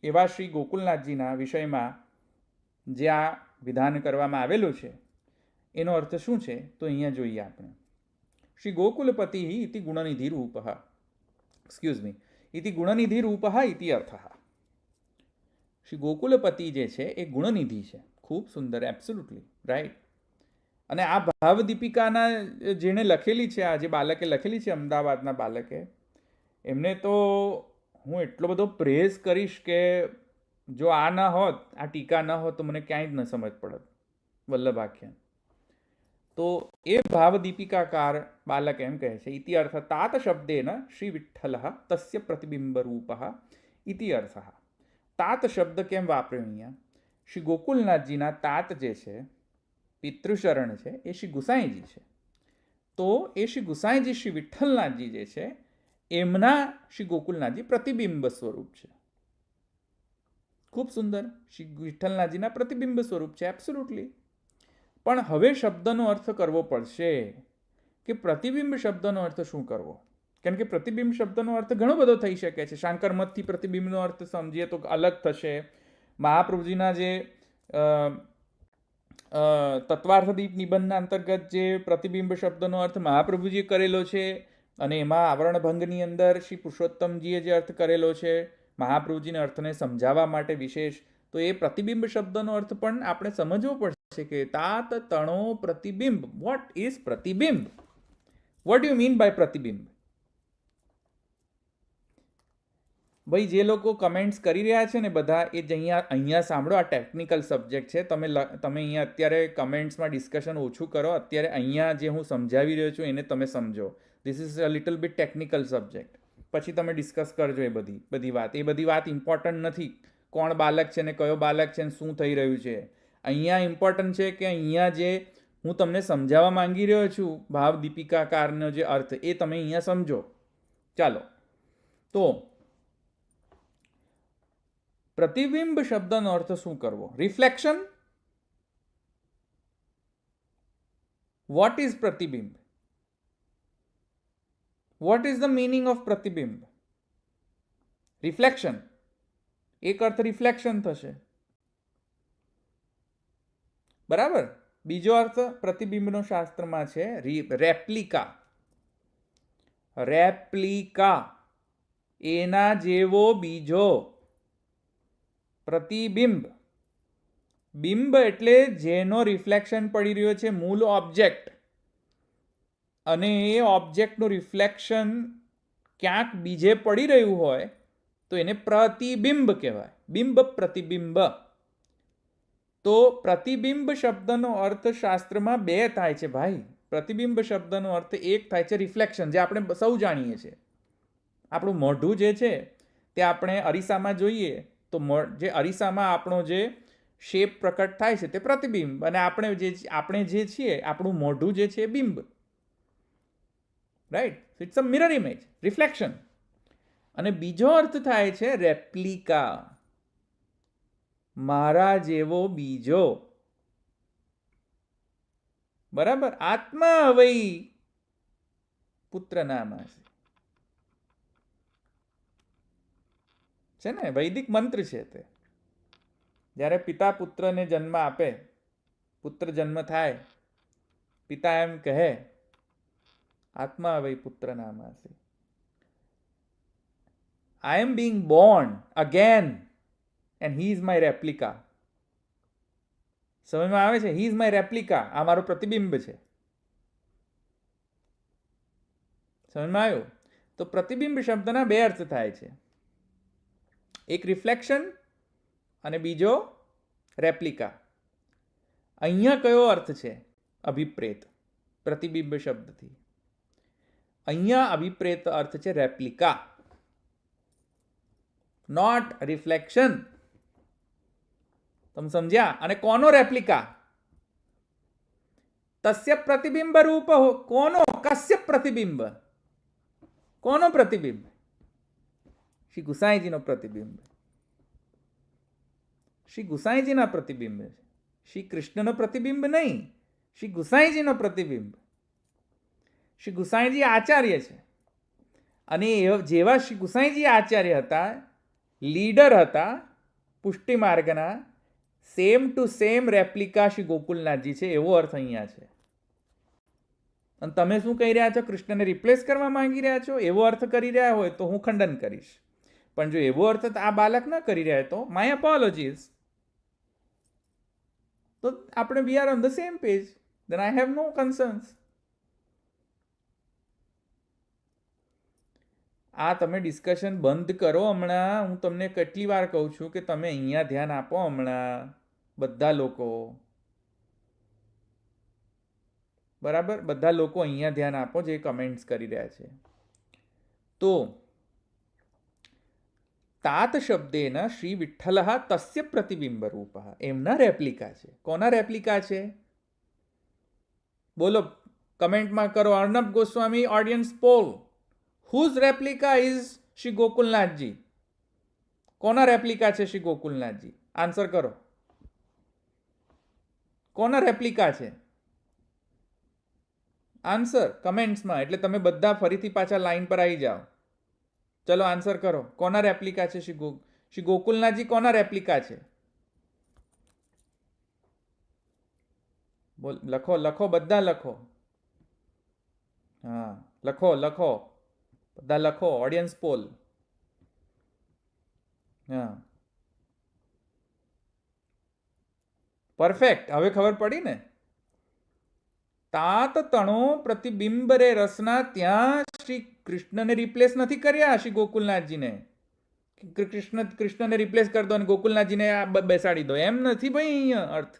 એવા શ્રી ગોકુલનાથજીના વિષયમાં જે આ વિધાન કરવામાં આવેલું છે એનો અર્થ શું છે તો અહીંયા જોઈએ આપણે. શ્રી ગોકુલપતિ ઇતિ ગુણનિધિ રૂપ, એક્સક્યુઝ મી, ઇતિ ગુણનિધિ રૂપ ઇતિ અર્થ. શ્રી ગોકુલપતિ જે છે એ ગુણનિધિ છે. ખૂબ સુંદર, એબ્સોલ્યુટલી રાઈટ. અને આ ભાવ દીપિકાના જેણે લખેલી છે, આ જે બાલકે લખેલી છે, અમદાવાદના બાલકે, એમને તો હું એટલો બધો પ્રેઝ કરીશ કે જો આ ન હોત, આ ટીકા ન હોત તો મને ક્યાંય જ ન સમજ પડત વલ્લભાખ્યાન. તો એ ભાવ દીપિકાકાર બાલક એમ કહે છે, ઇતિ અર્થ તાત શબ્દેન શ્રી વિઠ્ઠલ તસ્ય પ્રતિબિંબ રૂપ ઇતિ અર્થ. તાત શબ્દ કેમ વાપર્યો અહીંયા? શ્રી ગોકુલનાથજીના તાત જે છે, પિતૃશરણ છે, એ શ્રી ગુસાઈજી છે. તો એ શ્રી ગુસાઈજી શ્રી વિઠ્ઠલનાથજી જે છે એમના શ્રી ગોકુલનાથજી પ્રતિબિંબ સ્વરૂપ છે. ખૂબ સુંદર. શ્રી વિઠ્ઠલનાથજીના પ્રતિબિંબ સ્વરૂપ છે, એબ્સોલ્યુટલી. પણ હવે શબ્દનો અર્થ કરવો પડશે કે પ્રતિબિંબ શબ્દનો અર્થ શું કરવો? કારણ કે પ્રતિબિંબ શબ્દનો અર્થ ઘણો બધો થઈ શકે છે. શાંકર મતથી પ્રતિબિંબનો અર્થ સમજીએ તો અલગ થશે. મહાપ્રભુજીના જે તત્વાર્થદીપ નિબંધના અંતર્ગત જે પ્રતિબિંબ શબ્દનો અર્થ મહાપ્રભુજીએ કરેલો છે અને એમાં આવરણભંગની અંદર શ્રી પુરુષોત્તમજીએ જે અર્થ કરેલો છે મહાપ્રભુજીને અર્થને સમજાવવા માટે વિશેષ, તો એ પ્રતિબિંબ શબ્દનો અર્થ પણ આપણે સમજવો પડશે કે તાત તણો પ્રતિબિંબ. વોટ ઇઝ પ્રતિબિંબ? વોટ યુ મીન બાય પ્રતિબિંબ? ભાઈ જે લોકો કમેન્ટ્સ કરી રહ્યા છે ને બધા, એ જ અહીંયા સાંભળો. આ ટેકનિકલ સબ્જેક્ટ છે. તમે અહીંયા અત્યારે કમેન્ટ્સમાં ડિસ્કશન ઓછું કરો. અત્યારે અહીંયા જે હું સમજાવી રહ્યો છું એને તમે સમજો. This is a little bit technical subject. પછી તમે ડિસ્કસ કરજો એ બધી વાત. એ બધી વાત ઇમ્પોર્ટન્ટ નથી. કોણ બાલક છે ને કયો બાલક છે ને શું થઈ રહ્યું છે. અહીંયા ઇમ્પોર્ટન્ટ છે કે અહીંયા જે હું તમને સમજાવવા માંગી રહ્યો છું ભાવ દીપિકાકારનો જે અર્થ, એ તમે અહીંયા સમજો. ચાલો, તો પ્રતિબિંબ શબ્દનો અર્થ શું કરવો? રિફ્લેક્શન. વોટ ઇઝ પ્રતિબિંબ? What is the meaning of પ્રતિબિંબ? રિફ્લેક્શન. એક અર્થ રિફ્લેક્શન થશે, બરાબર. બીજો અર્થ પ્રતિબિંબનો શાસ્ત્રમાં છે રેપ્લિકા. રેપ્લિકા એના જેવો બીજો. પ્રતિબિંબ, બિંબ એટલે જેનો રિફ્લેક્શન પડી રહ્યો છે મૂળ ઓબ્જેક્ટ, અને એ ઓબ્જેક્ટનું રિફ્લેક્શન ક્યાંક બીજે પડી રહ્યું હોય તો એને પ્રતિબિંબ કહેવાય. બિંબ પ્રતિબિંબ. તો પ્રતિબિંબ શબ્દનો અર્થ શાસ્ત્રમાં બે થાય છે ભાઈ. પ્રતિબિંબ શબ્દનો અર્થ એક થાય છે રિફ્લેક્શન, જે આપણે સૌ જાણીએ છીએ. આપણું મોઢું જે છે તે આપણે અરીસામાં જોઈએ તો જે અરીસામાં આપણો જે શેપ પ્રકટ થાય છે તે પ્રતિબિંબ, અને આપણે જે છીએ આપણું મોઢું જે છે એ બિંબ. Right? It's a mirror image, reflection. અને બીજો અર્થ થાય છે રેપ્લિકા, મારા જેવો બીજો. બરાબર? આત્મા વૈ પુત્ર નામાસી છે ને, વૈદિક મંત્ર છે તે. જ્યારે પિતા પુત્રને જન્મ આપે, પુત્ર જન્મ થાય, પિતા એમ કહે આત્મા વૈ પુત્ર નામાસી, I am being born again and he is my replica. સમજમાં આવે છે? હી ઇઝ માય રેપ્લિકા, આ મારો પ્રતિબિંબ છે. સમજમાં આવ્યું? તો પ્રતિબિંબ શબ્દના બે અર્થ થાય છે, એક રિફ્લેક્શન અને બીજો રેપ્લિકા. અહીંયા કયો અર્થ છે? અભિપ્રેત. પ્રતિબિંબ શબ્દથી અહીંયા અભિપ્રેત અર્થ છે રેપ્લિકા, નોટ રિફ્લેક્શન. તમે સમજ્યા? અને કોનો રેપ્લિકા? તસ્ય પ્રતિબિંબ રૂપ. કોનો? કસ્ય પ્રતિબિંબ? કોનો પ્રતિબિંબ? શ્રી ગુસાઈજીનો પ્રતિબિંબ. શ્રી ગુસાઈજીના પ્રતિબિંબ છે. શ્રી કૃષ્ણનો પ્રતિબિંબ નહીં, શ્રી ગુસાઈજીનો પ્રતિબિંબ. શ્રી ગુસાઈજી આચાર્ય છે, અને જેવા શ્રી ગુસાઈજી આચાર્ય હતા, લીડર હતા પુષ્ટિ માર્ગના, same to same replica Shri Gokulnathji છે, એવો અર્થ અહીંયા છે. અને તમે શું કહી રહ્યા છો? કૃષ્ણને રિપ્લેસ કરવા માંગી રહ્યા છો? એવો અર્થ કરી રહ્યા હોય તો હું ખંડન કરીશ, પણ જો એવો અર્થ આ બાલક ન કરી રહ્યા તો માય અપોલોજીસ. તો આપણે we are on the same page, then I have no concerns. આ તમે ડિસ્કશન બંધ કરો હમણાં. હું તમને કેટલી વાર કહું છું કે તમે અહીંયા ધ્યાન આપો હમણાં, બધા લોકો. બરાબર? બધા લોકો અહીંયા ધ્યાન આપો જે કમેન્ટ્સ કરી રહ્યા છે. તો તાત શબ્દેન શ્રી વિઠ્ઠલ તસ્ય પ્રતિબિંબ રૂપ, એમના રેપ્લિકા છે. કોના રેપ્લિકા છે? બોલો, કમેન્ટમાં કરો. Arnab Goswami audience poll, whose replica is Shri Gokulnathji? કોના રેપ્લિકા છે શ્રી ગોકુલનાથજી? આન્સર કરો. કોના રેપ્લિકા છે? આન્સર કમેન્ટ્સમાં, એટલે તમે બધા ફરીથી પાછા લાઈન પર આવી જાઓ. ચલો આન્સર કરો. કોના રેપ્લિકા છે શ્રી ગોકુલનાથજી? કોના રેપ્લિકા છે? બોલ, લખો લખો, બધા લખો. હા, લખો લખો, બધા લખો. Audience poll. હા, પરફેક્ટ. હવે ખબર પડી ને? તાત તણો પ્રતિબિંબ રે રસના, ત્યાં શ્રી કૃષ્ણને રિપ્લેસ નથી કર્યા શ્રી ગોકુલનાથજીને. કૃષ્ણને રિપ્લેસ કરી દો અને ગોકુલનાથજીને બેસાડી દો, એમ નથી ભાઈ અહીંયા અર્થ.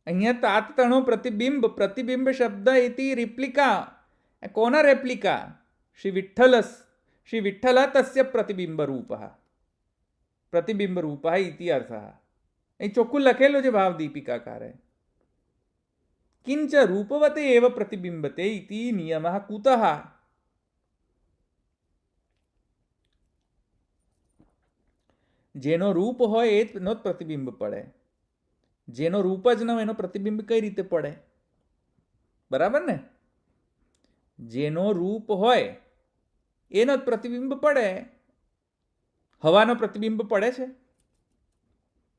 અહીંયા તાત તણો પ્રતિબિંબ, પ્રતિબિંબ શબ્દ એથી રિપ્લિકા. કોના રેપ્લિકા? શ્રી વિઠ્ઠલ. શ્રી વિઠ્ઠલ તસ્ય પ્રતિબિંબ રૂપ. પ્રતિબિંબ રૂપ ઇતિ અર્થ. અહીં ચોખ્ખું લખેલું છે ભાવ દીપિકાકારે. કિંચ રૂપવતે એવ પ્રતિબિંબતે ઇતિ નિયમઃ કુતઃ. જેનો રૂપ હોય એનો જ પ્રતિબિંબ પડે. જેનો રૂપ જ ન હોય એનો પ્રતિબિંબ કઈ રીતે પડે? બરાબર ને? જેનો રૂપ હોય એનો જ પ્રતિબિંબ પડે. હવાનો પ્રતિબિંબ પડે છે?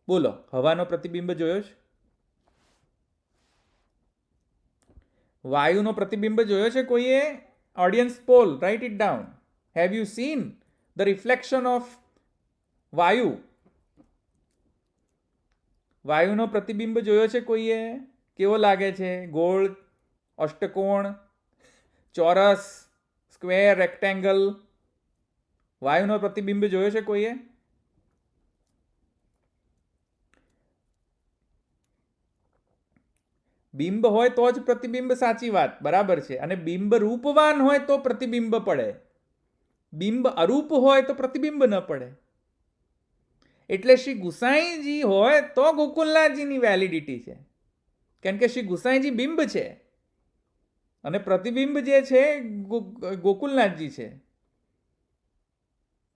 બોલો, હવાનો પ્રતિબિંબ જોયો છે? વાયુનો પ્રતિબિંબ જોયો છે કોઈએ? Audience poll, write it down. Have you seen the reflection of વાયુ? વાયુનો પ્રતિબિંબ જોયો છે કોઈએ? કેવો લાગે છે? ગોળ, અષ્ટકોણ, ચોરસ, સ્ક્વેર, રેક્ટેંગલ? વાયુનો પ્રતિબિંબ જોયો છે કોઈએ? બિંબ હોય તો જ પ્રતિબિંબ, સાચી વાત, બરાબર છે. અને બિંબ રૂપવાન હોય તો પ્રતિબિંબ પડે. બિંબ અરૂપ હોય તો પ્રતિબિંબ ન પડે. એટલે શ્રી ગુસાઈજી હોય તો ગોકુલનાથજીની વેલિડિટી છે, કેમ કે શ્રી ગુસાઈજી બિંબ છે અને પ્રતિબિંબ જે છે ગોકુલનાથજી છે.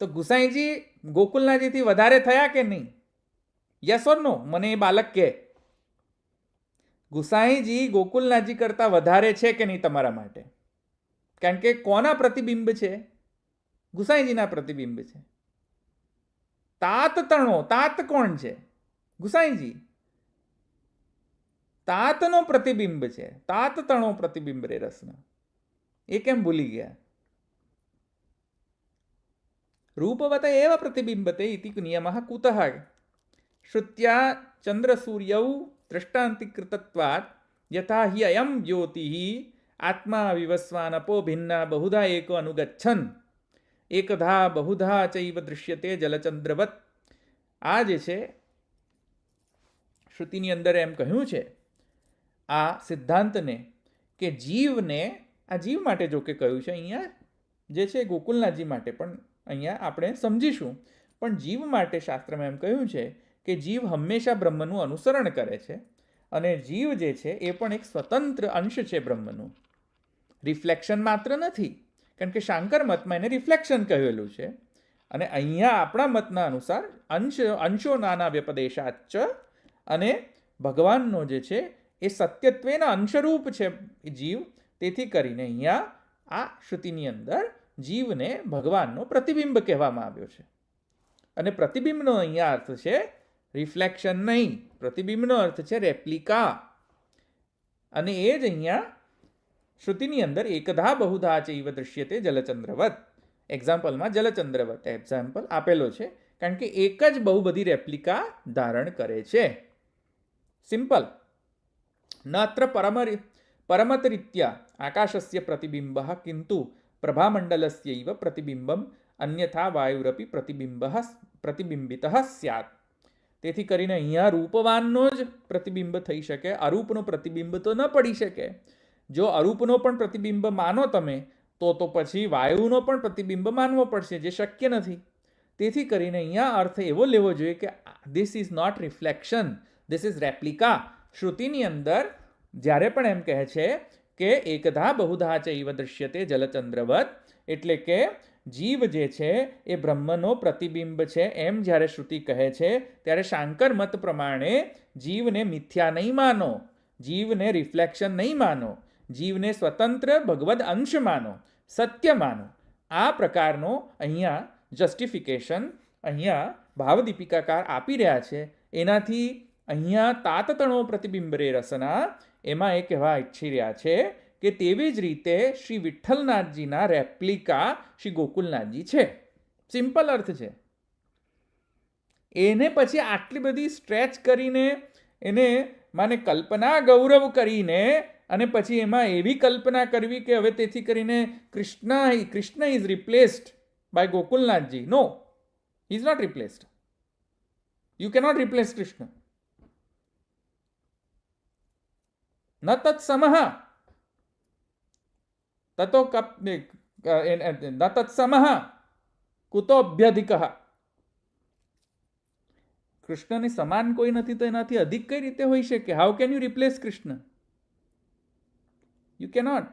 તો ગુસાઈજી ગોકુલનાથજીથી વધારે થયા કે નહીં? યસ ઓર નો? મને એ બાલક કે ગુસાઈજી ગોકુલનાથજી કરતા વધારે છે કે નહીં તમારા માટે? કારણ કે કોના પ્રતિબિંબ છે? ગુસાઈજીના પ્રતિબિંબ છે. તાત તણો, તાત કોણ છે? ગુસાઈજી. તાતનો પ્રતિબિંબ છે. તાત તણો પ્રતિબિંબ રે રસનો. એ કેમ ભૂલી ગયા? રૂપવત એવ પ્રતિબિંબતે ઇતિ નિયમઃ કુતઃ શ્રુત્યા ચંદ્રસૂર્યૌ દૃષ્ટાંતિકૃતત્વાत् યથા હિ અયમ જ્યોતિઃ આત્મા વિવસ્વાનપો ભિન્ના બહુધા એકો અનુગચ્છન એકધા બહુધા ચૈવ દૃશ્યતે જલચંદ્રવત. આ જે છે શ્રુતિની અંદર એમ કહ્યું છે આ સિદ્ધાંતને કે જીવને, આ જીવ માટે જો કે કહ્યું છે અહીંયા, જે છે ગોકુલનાથજી માટે પણ અહીંયા આપણે સમજીશું, પણ જીવ માટે શાસ્ત્રમાં એમ કહ્યું છે કે જીવ હંમેશા બ્રહ્મનું અનુસરણ કરે છે અને જીવ જે છે એ પણ એક સ્વતંત્ર અંશ છે બ્રહ્મનું, રિફ્લેક્શન માત્ર નથી. કારણ કે શાંકર મતમાં એને રિફ્લેક્શન કહેલું છે અને અહીંયા આપણા મતના અનુસાર અંશો નાના વ્યપદેશાચ, અને ભગવાનનો જે છે એ સત્યત્વેના અંશરૂપ છે જીવ. તેથી કરીને અહીંયા આ શ્રુતિની અંદર જીવને ભગવાનનો પ્રતિબિંબ કહેવામાં આવ્યો છે. અને પ્રતિબિંબનો અહીંયા અર્થ છે રિફ્લેક્શન નહીં, પ્રતિબિંબનો અર્થ છે રેપ્લિકા. અને એ જ અહીંયા શ્રુતિની અંદર એકધા બહુધા ચૈવ દૃશ્યતે જલચંદ્રવત, એક્ઝામ્પલમાં જલચંદ્રવત એક્ઝામ્પલ આપેલો છે, કારણ કે એક જ બહુ બધી રેપ્લિકા ધારણ કરે છે. સિમ્પલ. નત્ર પરમતરીત્યા આકાશસ્ય પ્રતિબિંબ કિંતુ પ્રભામંડલસ્યૈવ પ્રતિબિંબમ અન્યથા વાયુરપી પ્રતિબિંબિત સ્યાત. તેથી કરીને અહીંયા રૂપવાનનો જ પ્રતિબિંબ થઈ શકે, અરૂપનો પ્રતિબિંબ તો ન પડી શકે. જો અરૂપનો પણ પ્રતિબિંબ માનો તમે તો પછી વાયુનો પણ પ્રતિબિંબ માનવો પડશે, જે શક્ય નથી. તેથી કરીને અહીંયા અર્થ એવો લેવો જોઈએ કે this is not reflection, this is replica. શ્રુતિની અંદર જ્યારે પણ એમ કહે છે કે એકધા બહુધા ચૈવ દૃશ્યતે જલચંદ્રવત, એટલે કે જીવ જે છે એ બ્રહ્મનો પ્રતિબિંબ છે એમ જ્યારે શ્રુતિ કહે છે, ત્યારે શાંકર મત પ્રમાણે જીવને મિથ્યા નહીં માનો, જીવને રિફ્લેક્શન નહીં માનો, જીવને સ્વતંત્ર ભગવદ અંશ માનો, સત્ય માનો. આ પ્રકારનો અહીંયા જસ્ટિફિકેશન અહીંયા ભાવદીપિકાકાર આપી રહ્યા છે. એનાથી અહીંયા તાતતણો પ્રતિબિંબરે રસના, એમાં એ કહેવા ઈચ્છી રહ્યા છે કે તેવી જ રીતે શ્રી વિઠ્ઠલનાથજીના રેપ્લિકા શ્રી ગોકુલનાથજી છે. સિમ્પલ અર્થ છે. એને પછી આટલી બધી સ્ટ્રેચ કરીને, એને માને કલ્પના ગૌરવ કરીને, અને પછી એમાં એવી કલ્પના કરવી કે હવે તેથી કરીને Krishna is replaced by Gokulnathji. No, he is not replaced. You cannot replace Krishna. ન તત્સમઃ તતો ન તત્સમઃ કુતોભ્યધિકઃ. કૃષ્ણની સમાન કોઈ નથી તો એનાથી અધિક કઈ રીતે હોઈ શકે? How can you replace Krishna? You cannot.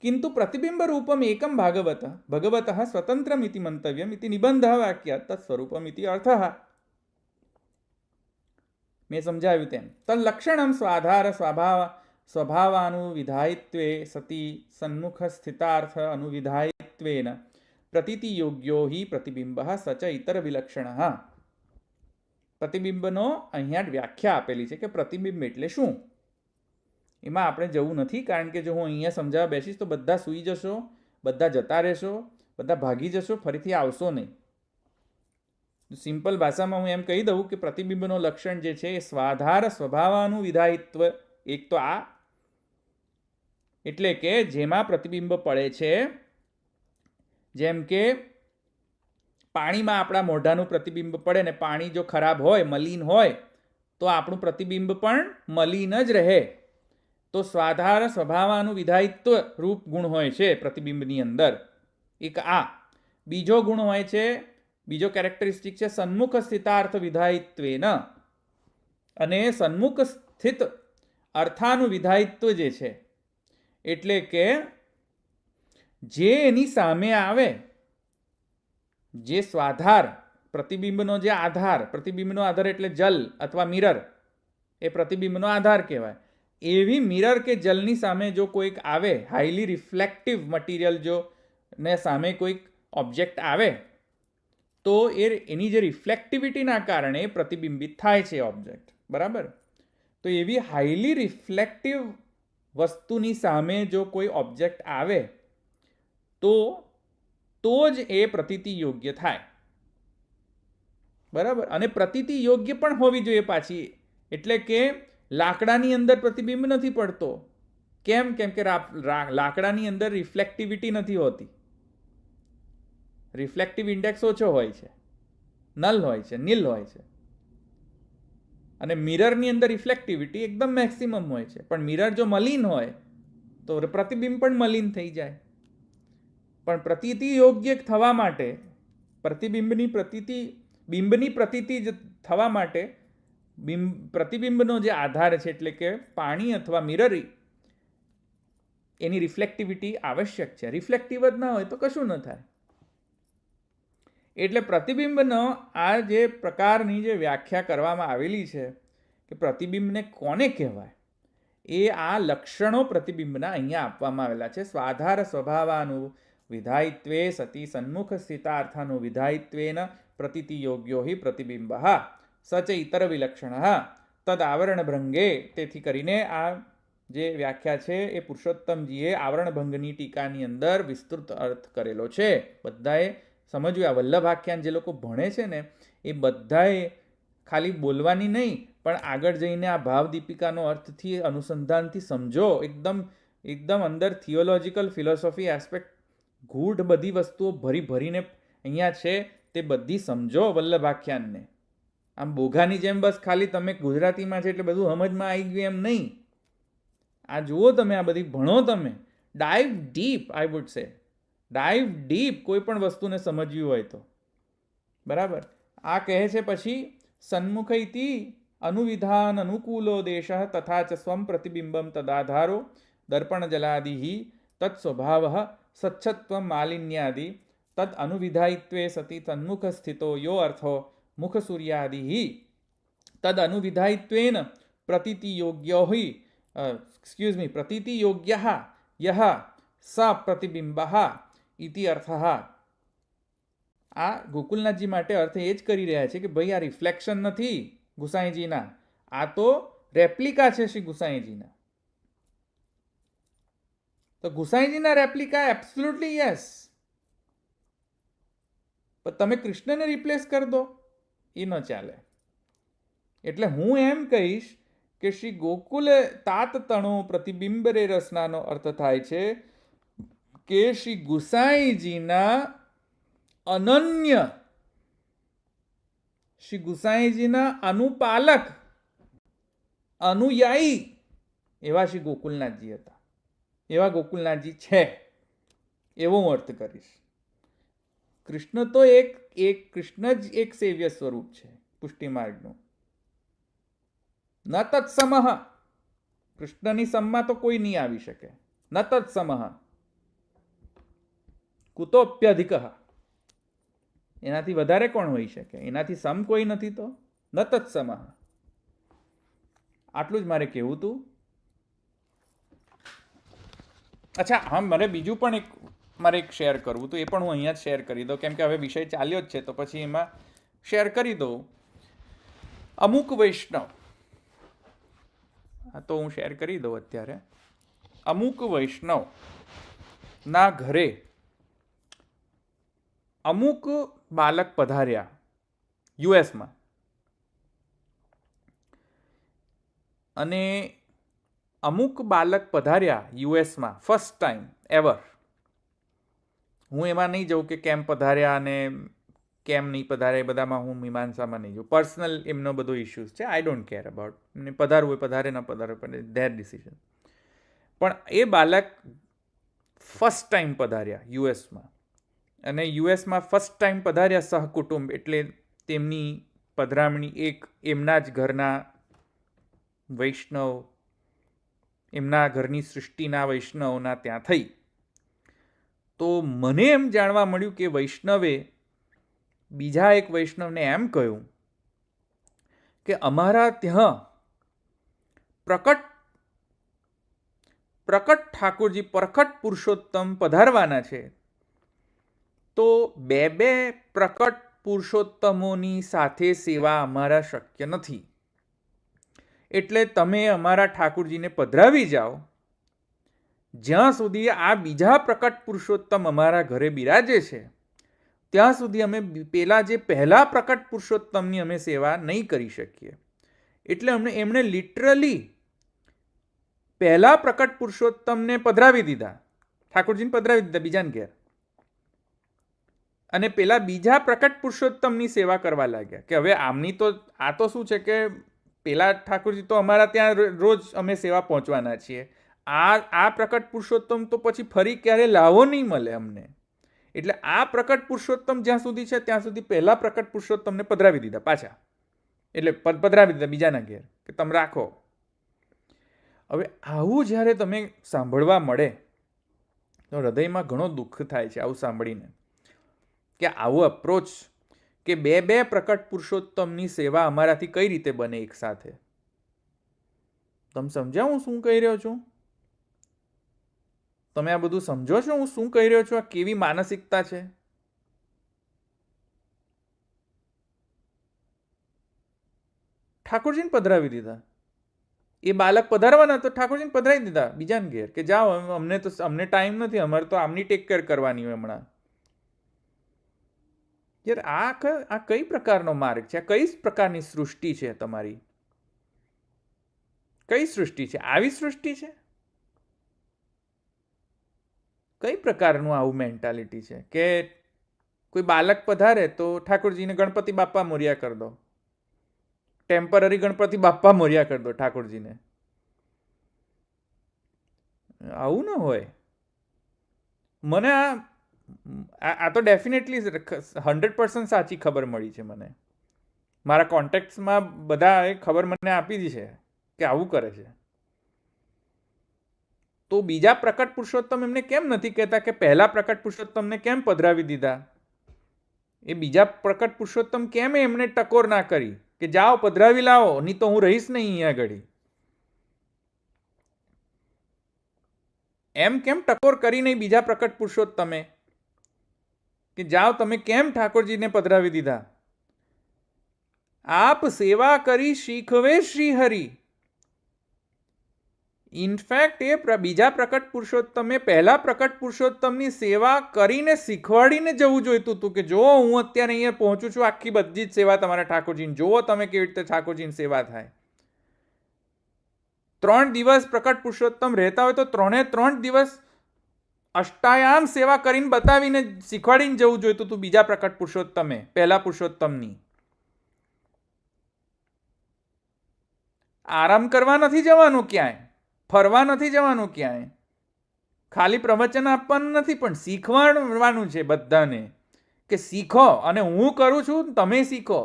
કિંતુ પ્રતિબિંબ રૂપમ એકમ ભગવતઃ સ્વતંત્રમ ઇતિ મંતવ્યમ ઇતિ નિબંધઃ વાક્યાત તત્સ્વરૂપમ ઇતિ અર્થઃ. મેં સમજાવ્યું તેમ તલ્લક્ષણમ સ્વાધાર સ્વભાવાનુવિધાયિત્વે સતી સન્મુખ સ્થિતાર્થ અનુવિધાયિત્વેન પ્રતીતિ યોગ્યો હિ પ્રતિબિંબ સચ ઇતર વિલક્ષણ. પ્રતિબિંબનો અહીંયા વ્યાખ્યા આપેલી છે કે પ્રતિબિંબ એટલે શું. એમાં આપણે જવું નથી, કારણ કે જો હું અહીંયા સમજાવવા બેસીશ તો બધા સૂઈ જશો, બધા જતા રહેશો, બધા ભાગી જશો, ફરીથી આવશો નહીં. સિમ્પલ ભાષામાં હું એમ કહી દઉં કે પ્રતિબિંબનો લક્ષણ જે છે એ સ્વાધાર સ્વભાવનું વિધાયિત્વ. એક તો આ, એટલે કે જેમાં પ્રતિબિંબ પડે છે, જેમ કે પાણીમાં આપણા મોઢાનું પ્રતિબિંબ પડે ને પાણી જો ખરાબ હોય, મલિન હોય, તો આપણું પ્રતિબિંબ પણ મલિન જ રહે. તો સ્વાધાર સ્વભાવનું વિધાયિત્વ રૂપ ગુણ હોય છે પ્રતિબિંબની અંદર. એક આ. બીજો ગુણ હોય છે, બીજો કેરેક્ટરિસ્ટિક છે સન્મુખ સ્થિતાર્થ વિધાયિત્વેન. અને સન્મુખ સ્થિત અર્થાનું વિધાયિત્વ જે છે, એટલે કે જે એની સામે આવે, જે સ્વાધાર, પ્રતિબિંબનો જે આધાર, પ્રતિબિંબનો આધાર એટલે જલ અથવા મિરર, એ પ્રતિબિંબનો આધાર કહેવાય. એવી મિરર કે જલની સામે જો કોઈક આવે, હાઈલી રિફ્લેક્ટિવ મટીરિયલ જો ને સામે કોઈક ઓબ્જેક્ટ આવે, તો એની જે રિફ્લેક્ટિવિટીના કારણે પ્રતિબિંબિત થાય છે ઓબ્જેક્ટ. બરાબર? તો એવી હાઈલી રિફ્લેક્ટિવ વસ્તુની સામે જો કોઈ ઓબ્જેક્ટ આવે તો જ એ પ્રતીતિ યોગ્ય થાય. બરાબર? અને પ્રતીતિ યોગ્ય પણ હોવી જોઈએ પાછી. એટલે કે લાકડાની અંદર પ્રતિબિંબ નથી પડતો. કેમ? કેમ કે લાકડાની અંદર રિફ્લેક્ટિવિટી નથી હોતી. રિફ્લેક્ટિવ ઇન્ડેક્સ ઓછો હોય છે, નલ હોય છે, નીલ હોય છે. અને મિરરની અંદર રિફ્લેક્ટિવિટી એકદમ મેક્સિમમ હોય છે. પણ મિરર જો મલિન હોય તો પ્રતિબિંબ પણ મલિન થઈ જાય. પણ પ્રતીતિ યોગ્ય થવા માટે, પ્રતિબિંબની પ્રતીતિ, બિંબની પ્રતીતિ થવા માટે પ્રતિબિંબનો જે આધાર છે, એટલે કે પાણી અથવા મિરર, એની રિફ્લેક્ટિવિટી આવશ્યક છે. રિફ્લેક્ટિવ જ ના હોય તો કશું ન થાય. એટલે પ્રતિબિંબનો આ જે પ્રકારની જે વ્યાખ્યા કરવામાં આવેલી છે કે પ્રતિબિંબને કોને કહેવાય, એ આ લક્ષણો પ્રતિબિંબના અહીંયા આપવામાં આવેલા છે. સ્વાધાર સ્વભાવનું વિધાયિત્વે સતી સન્મુખ સ્થિતાર્થાનું વિધાયિત્વેન પ્રતીતિ યોગ્યો હિ પ્રતિબિંબ સચ ઇતર વિલક્ષણ તદ આવરણ ભંગે. તેથી કરીને આ જે વ્યાખ્યા છે એ પુરુષોત્તમજીએ આવરણ ભંગની ટીકાની અંદર વિસ્તૃત અર્થ કરેલો છે. બધાએ સમજવું. આ વલ્લભાખ્યાન જે લોકો ભણે છે ને, એ બધાએ ખાલી બોલવાની નહીં, પણ આગળ જઈને આ ભાવદીપિકાનો અર્થથી અનુસંધાનથી સમજો. એકદમ અંદર થિયોલોજીકલ ફિલોસોફી એસ્પેક્ટ, ગૂઢ બધી વસ્તુઓ ભરીને અહીંયા છે, તે બધી સમજો વલ્લભાખ્યાનને. આમ બોઘાની જેમ બસ ખાલી તમે ગુજરાતીમાં છે એટલે બધું સમજમાં આવી ગયું એમ નહીં. આ જુઓ તમે, આ બધી ભણો તમે. Dive deep, I would say, dive deep કોઈ પણ વસ્તુને સમજવી હોય તો. બરાબર? આ કહે છે પછી સન્મુખૈતિ અનુવિધાન અનુકૂલો દેશ તથા ચ સ્વમ પ્રતિબિંબમ તદાધારો દર્પણ જલાદિ તત્ સ્વભાવ સચ્છત્વ માલિન્યાદિ તદ અનુવિધાયિત્વે સતી તન્મુખ સ્થિતો યો અર્થો મુખ સૂર્યાદિ તદ અનુવિધાયિત્વેન પ્રતીતિ યોગ્યો પ્રતીતિ યોગ્ય યહ સ પ્રતિબિંબ ઇતિ અર્થ. આ ગોકુલનાથજી માટે અર્થ એ જ કરી રહ્યા છે કે ભાઈ આ રિફ્લેક્શન નથી ગુસાઈજીના, આ તો રેપ્લિકા છે શ્રી ગુસાઈજીના. તો ગુસાઈજીના રેપ્લિકા એબ્સોલ્યુટલી યસ, પણ તમે કૃષ્ણને રિપ્લેસ કરી દો એ ન ચાલે. એટલે હું એમ કહીશ કે શ્રી ગોકુલ તાત તણો પ્રતિબિંબ રે રસનાનો અર્થ થાય છે કે શ્રી ગુસાઈજીના અનન્ય, શ્રી ગુસાઈજીના અનુપાલક, અનુયાયી એવા શ્રી ગોકુલનાથજી હતા. એવા ગોકુલનાથજી છે, એવો હું અર્થ કરીશ. કૃષ્ણ તો કૃષ્ણ જ એક સેવ્ય સ્વરૂપ છે પુષ્ટિ માર્ગનું. ન તત્સમઃ, કૃષ્ણની સમમાં તો કોઈ નહીં આવી શકે. ન તત્સમઃ કુતોપ્યધિક, એનાથી વધારે કોણ હોઈ શકે? એનાથી સમ કોઈ નથી તો ન તત્સમઃ. આટલું જ મારે કહેવું હતું. અચ્છા, હા, મારે બીજું પણ એક શેર કરવું હતું, એ પણ હું અહીંયા જ શેર કરી દઉં, કેમ કે હવે વિષય ચાલ્યો જ છે તો પછી એમાં શેર કરી દઉં. અમુક વૈષ્ણવ, આ તો હું શેર કરી દઉં અત્યારે. અમુક વૈષ્ણવના ઘરે અમુક બાલક પધાર્યા યુએસમાં, અને અમુક બાલક પધાર્યા યુએસમાં ફર્સ્ટ ટાઈમ એવર. હું એમાં નહીં જાઉં કે કેમ પધાર્યા અને કેમ નહીં પધાર્યા, એ બધામાં હું મીમાંસામાં નહીં જાઉં. પર્સનલ એમનો બધો ઇશ્યુઝ છે. I don't care about. એમને પધારવું હોય પધારે, ન પધારવું પણ ધેર ડિસિઝન. પણ એ બાલક ફર્સ્ટ ટાઈમ પધાર્યા યુએસમાં, અને યુએસમાં ફર્સ્ટ ટાઈમ પધાર્યા સહકુટુંબ, એટલે તેમની પધરામણી એક એમના જ ઘરના વૈષ્ણવ, એમના ઘરની સૃષ્ટિના વૈષ્ણવના ત્યાં થઈ. તો મને એમ જાણવા મળ્યું કે વૈષ્ણવે બીજા એક વૈષ્ણવને એમ કહ્યું કે અમારા ત્યાં પ્રકટ ઠાકોરજી, પ્રકટ પુરુષોત્તમ પધારવાના છે, તો બે પ્રકટ પુરુષોત્તમોની સાથે સેવા અમારા શક્ય નથી. એટલે તમે અમારા ઠાકોરજીને પધરાવી જાઓ, જ્યાં સુધી આ બીજા પ્રકટ પુરુષોત્તમ અમારા ઘરે બિરાજે છે ત્યાં સુધી અમે પેલા જે પહેલા પ્રકટ પુરુષોત્તમની અમે સેવા નહીં કરી શકીએ. એટલે એમણે લિટરલી પહેલા પ્રકટ પુરુષોત્તમને પધરાવી દીધા, ઠાકોરજીને પધરાવી દીધા બીજાને ઘેર, અને પેલા બીજા પ્રકટ પુરુષોત્તમની સેવા કરવા લાગ્યા. કે હવે આમની તો આ તો શું છે કે પેલા ઠાકોરજી તો અમારા ત્યાં રોજ અમે સેવા પહોંચવાના છીએ, આ પ્રકટ પુરુષોત્તમ તો પછી ફરી ક્યારે લાવો નહીં મળે અમને. એટલે આ પ્રકટ પુરુષોત્તમ જ્યાં સુધી છે ત્યાં સુધી પહેલા પ્રકટ પુરુષોત્તમને પધરાવી દીધા પાછા, એટલે પધરાવી દીધા બીજાના ઘેર કે તમે રાખો. હવે આવું જ્યારે તમે સાંભળવા મળે તો હૃદયમાં ઘણો દુઃખ થાય છે આવું સાંભળીને, કે આવો અપ્રોચ કે બે પ્રકટ પુરુષોત્તમની સેવા અમારાથી કઈ રીતે બને એક સાથે. તમે સમજ્યા હું શું કહી રહ્યો છું? તમે આ બધું સમજો છો હું શું કહી રહ્યો છું? આ કેવી માનસિકતા છે? ઠાકોરજીને પધરાવી દીધા. એ બાલક પધારવાના તો ઠાકોરજીને પધરાવી દીધા બીજાને ઘેર, કે જાઓ અમને ટાઈમ નથી, અમારે તો આમની ટેક કેર કરવાની હોય હમણાં. યાર આ કઈ પ્રકારનો માર્ગ છે? આ કઈ પ્રકારની સૃષ્ટિ છે તમારી? કઈ સૃષ્ટિ છે? આવી સૃષ્ટિ છે? કઈ પ્રકારનું આવું મેન્ટાલિટી છે કે કોઈ બાલક પધારે તો ઠાકોરજીને ગણપતિ બાપ્પા મોર્યા કરી દો, ટેમ્પરરી ગણપતિ બાપ્પા મોર્યા કરી દો ઠાકોરજીને? આવું ન હોય. મને આ તો ડેફિનેટલી 100% સાચી ખબર મળી છે મને. મારા કોન્ટેક્ટ્સમાં બધા ખબર મને આપી દી છે કે આવું કરે છે. તો બીજા પ્રકટ પુરુષોત્તમ એમને કેમ નથી કહેતા કે પહેલા પ્રકટ પુરુષોત્તમને કેમ પધરાવી દીધા? એ બીજા પ્રકટ પુરુષોત્તમ કેમ એમને ટકોર ના કરી કે જાઓ પધરાવી લાવો, નહીં તો હું રહીશ નહીં અહીંયા ઘડી? એમ કેમ ટકોર કરી નહીં બીજા પ્રકટ પુરુષોત્તમે કે જાઓ તમે કેમ ઠાકોરજીને પધરાવી દીધા? આપ સેવા કરી શીખવે શ્રી હરિ. ઇનફેક્ટ એ બીજા પ્રકટ પુરુષોત્તમે પહેલા પ્રકટ પુરુષોત્તમની સેવા કરીને શીખવાડીને જવું જોઈતું હતું કે જો હું અત્યારે અહીંયા પહોંચું છું, આખી બધી જ સેવા તમારા ઠાકોરજીની, જુઓ તમે કેવી રીતે ઠાકોરજીની સેવા થાય. 3 દિવસ પ્રકટ પુરુષોત્તમ રહેતા હોય તો 3 દિવસ અષ્ટાયામ સેવા કરીને બતાવીને શીખવાડીને જવું જોઈતું હતું બીજા પ્રકટ પુરુષોત્તમે પહેલા પુરુષોત્તમની. આરામ કરવા નથી જવાનું ક્યાંય, ફરવા નથી જવાનું ક્યાંય, ખાલી પ્રવચન આપવાનું નથી, પણ શીખવાડવાનું છે બધાને કે શીખો, અને હું કરું છું તમે શીખો.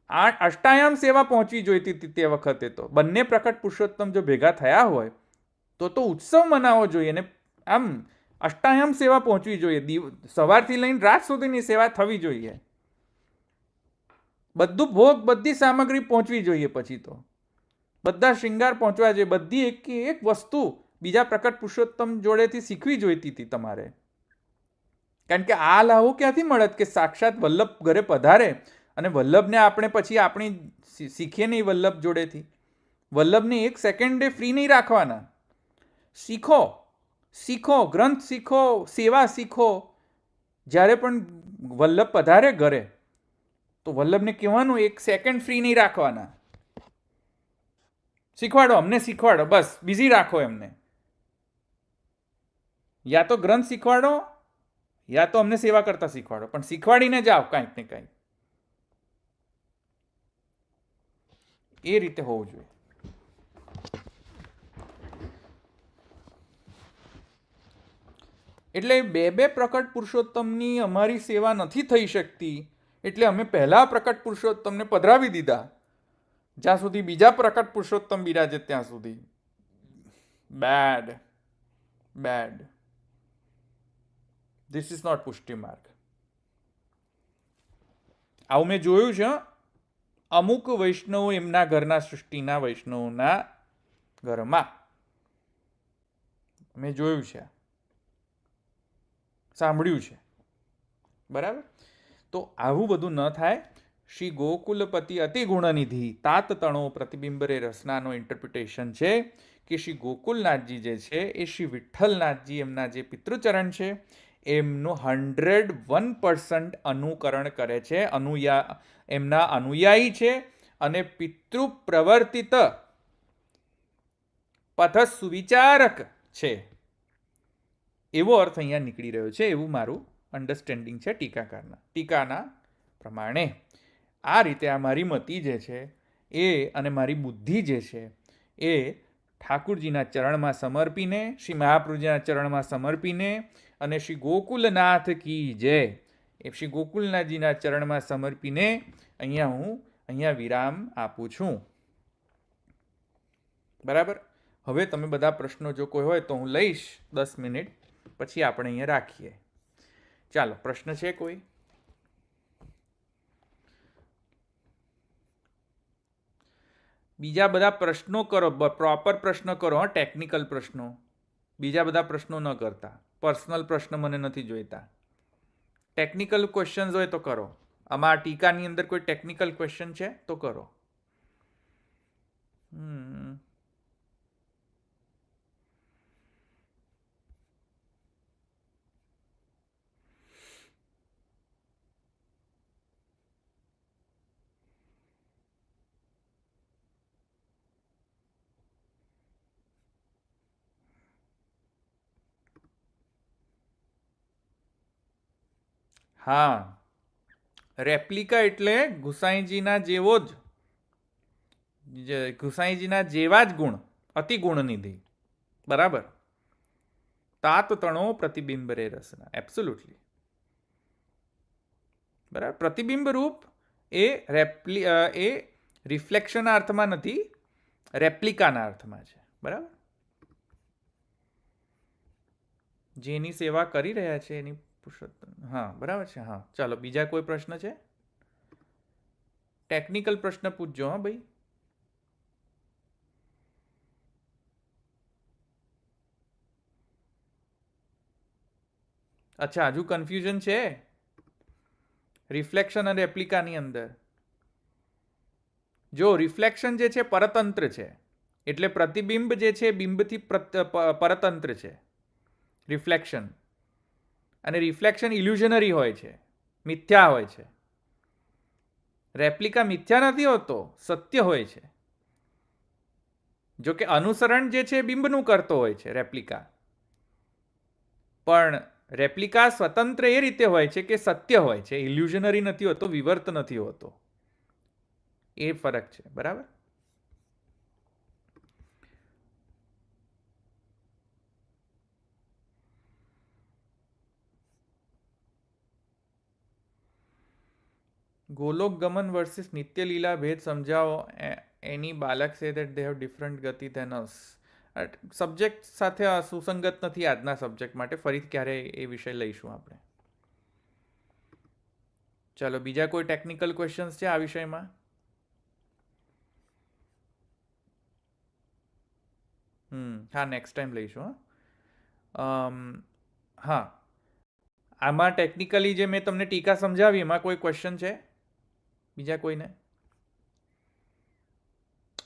આ અષ્ટાયામ સેવા પહોંચવી જોઈતી હતી તે વખતે. તો બંને પ્રકટ પુરુષોત્તમ જો ભેગા થયા હોય તો ઉત્સવ મનાવવો જોઈએ ને આમ અષ્ટાયામ સેવા પહોંચવી જોઈએ. સવારથી લઈને રાત સુધીની સેવા થવી જોઈએ, બધું ભોગ બધી સામગ્રી પહોંચવી જોઈએ, પછી તો બધા શૃંગાર પહોંચવા જોઈએ, બધી એક વસ્તુ બીજા પ્રકટ પુરુષોત્તમ જોડેથી શીખવી જોઈતી હતી તમારે. કારણ કે આ લાહુ ક્યાંથી મળત કે સાક્ષાત વલ્લભ ઘરે પધારે અને વલ્લભને આપણે પછી આપણી શીખીએ નહીં વલ્લભ જોડેથી. વલ્લભને એક સેકન્ડે ફ્રી નહીં રાખવાના. શીખો, શીખો, ગ્રંથ શીખો, સેવા શીખો. જ્યારે પણ વલ્લભ પધારે ઘરે તો વલ્લભને કહેવાનું એક સેકન્ડ ફ્રી નહીં રાખવાના. શીખવાડો, અમને શીખવાડો, બસ બિઝી રાખો એમને. યા તો ગ્રંથ શીખવાડો યા તો અમને સેવા કરતા શીખવાડો, પણ શીખવાડીને જાઓ કાંઈક ને કાંઈક. એ રીતે હોવું જોઈએ. એટલે બે પ્રકટ પુરુષોત્તમની અમારી સેવા નથી થઈ શકતી, એટલે અમે પહેલા પ્રકટ પુરુષોત્તમને પધરાવી દીધા, જ્યાં સુધી બીજા પ્રકટ પુરુષોત્તમ બિરાજે ત્યાં સુધી. Bad, bad. This is not Pushti Marg. આવું મેં જોયું છે. અમુક વૈષ્ણવ એમના ઘરના સૃષ્ટિના વૈષ્ણવના ઘરમાં મેં જોયું છે, સાંભળ્યું છે. બરાબર. તો આવું બધું ન થાય. શ્રી ગોકુલપતિ અતિ ગુણનિધિ તાત તણો પ્રતિબિંબરે રસનાનો ઇન્ટરપ્રિટેશન છે કે શ્રી ગોકુલનાથજી જે છે એ શ્રી વિઠ્ઠલનાથજી એમના જે પિતૃચરણ છે એમનું 101% અનુકરણ કરે છે, એમના અનુયાયી છે અને પિતૃ પ્રવર્તિત પથ સુવિચારક છે, એવો અર્થ અહીંયા નીકળી રહ્યો છે, એવું મારું અન્ડરસ્ટેન્ડિંગ છે ટીકાના પ્રમાણે. આ રીતે આ મારી મતિ જે છે એ અને મારી બુદ્ધિ જે છે એ ઠાકુરજીના ચરણમાં સમર્પીને, શ્રી મહાપ્રભુજીના ચરણમાં સમર્પીને અને શ્રી ગોકુલનાથ કી જય એ શ્રી ગોકુલનાથજીના ચરણમાં સમર્પીને અહીંયા વિરામ આપું છું. બરાબર. હવે તમે બધા પ્રશ્નો જો કોઈ હોય તો હું લઈશ 10 મિનિટ પછી આપણે અહીંયા રાખીએ. ચાલો, પ્રશ્ન છે કોઈ? બીજા બધા પ્રશ્નો કરો, પ્રોપર પ્રશ્નો કરો, ટેકનિકલ પ્રશ્નો. બીજા બધા પ્રશ્નો ન કરતા. પર્સનલ પ્રશ્ન મને નથી જોઈતા. ટેકનિકલ ક્વેશ્ચન્સ હોય તો કરો. આમાં ટીકાની અંદર કોઈ ટેકનિકલ ક્વેશ્ચન છે તો કરો. હા, રેપ્લિકા એટલે ગુસાઈજીના જેવો જ, ગુસાઈજીના જેવા જ ગુણ, અતિ ગુણનિધિ. બરાબર. તાત તણો પ્રતિબિંબ રે રસના. એબ્સોલ્યુટલી બરાબર. પ્રતિબિંબ રૂપ એ રિફ્લેક્શનના અર્થમાં નથી, રેપ્લિકાના અર્થમાં છે. બરાબર. જેની સેવા કરી રહ્યા છે એની પુરુષોત્તમ. હા, બરાબર છે. હા, ચાલો, બીજા કોઈ પ્રશ્ન છે? ટેકનિકલ પ્રશ્ન પૂછજો. હા ભાઈ. અચ્છા, હજુ કન્ફ્યુઝન છે રિફ્લેક્શન અને રેપ્લિકાની અંદર. જો રિફ્લેક્શન જે છે પરતંત્ર છે, એટલે પ્રતિબિંબ જે છે બિંબથી પરતંત્ર છે રિફ્લેક્શન. અને રિફ્લેક્શન ઇલ્યુઝનરી હોય છે, મિથ્યા હોય છે. રેપ્લિકા મિથ્યા નથી હોતો, સત્ય હોય છે. જો કે અનુસરણ જે છે બિંબનું કરતો હોય છે રેપ્લિકા, પણ રેપ્લિકા સ્વતંત્ર એ રીતે હોય છે કે સત્ય હોય છે, ઇલ્યુઝનરી નથી હોતો, વિવર્ત નથી હોતો. એ ફરક છે. બરાબર. ગોલોક ગમન વર્સિસ નિત્ય લીલા ભેદ સમજાવો. એની બાલક say that they have different ગતિ ધેન અસ. સબ્જેક્ટ સાથે સુસંગત નથી આજના સબ્જેક્ટ માટે. ફરીથી ક્યારે એ વિષય લઈશું આપણે. ચાલો, બીજા કોઈ ટેકનિકલ ક્વેશ્ચન્સ છે આ વિષયમાં? હા, નેક્સ્ટ ટાઈમ લઈશું. હા, આમાં ટેકનિકલી જે મેં તમને ટીકા સમજાવી એમાં કોઈ ક્વેશ્ચન છે બીજા કોઈને?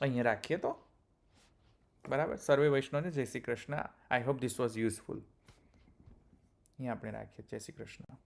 અહીંયા રાખીએ તો બરાબર. સર્વે વૈષ્ણવને જય Shri Krishna. I hope this was useful. અહીંયા આપણે રાખીએ. જય શ્રી કૃષ્ણ.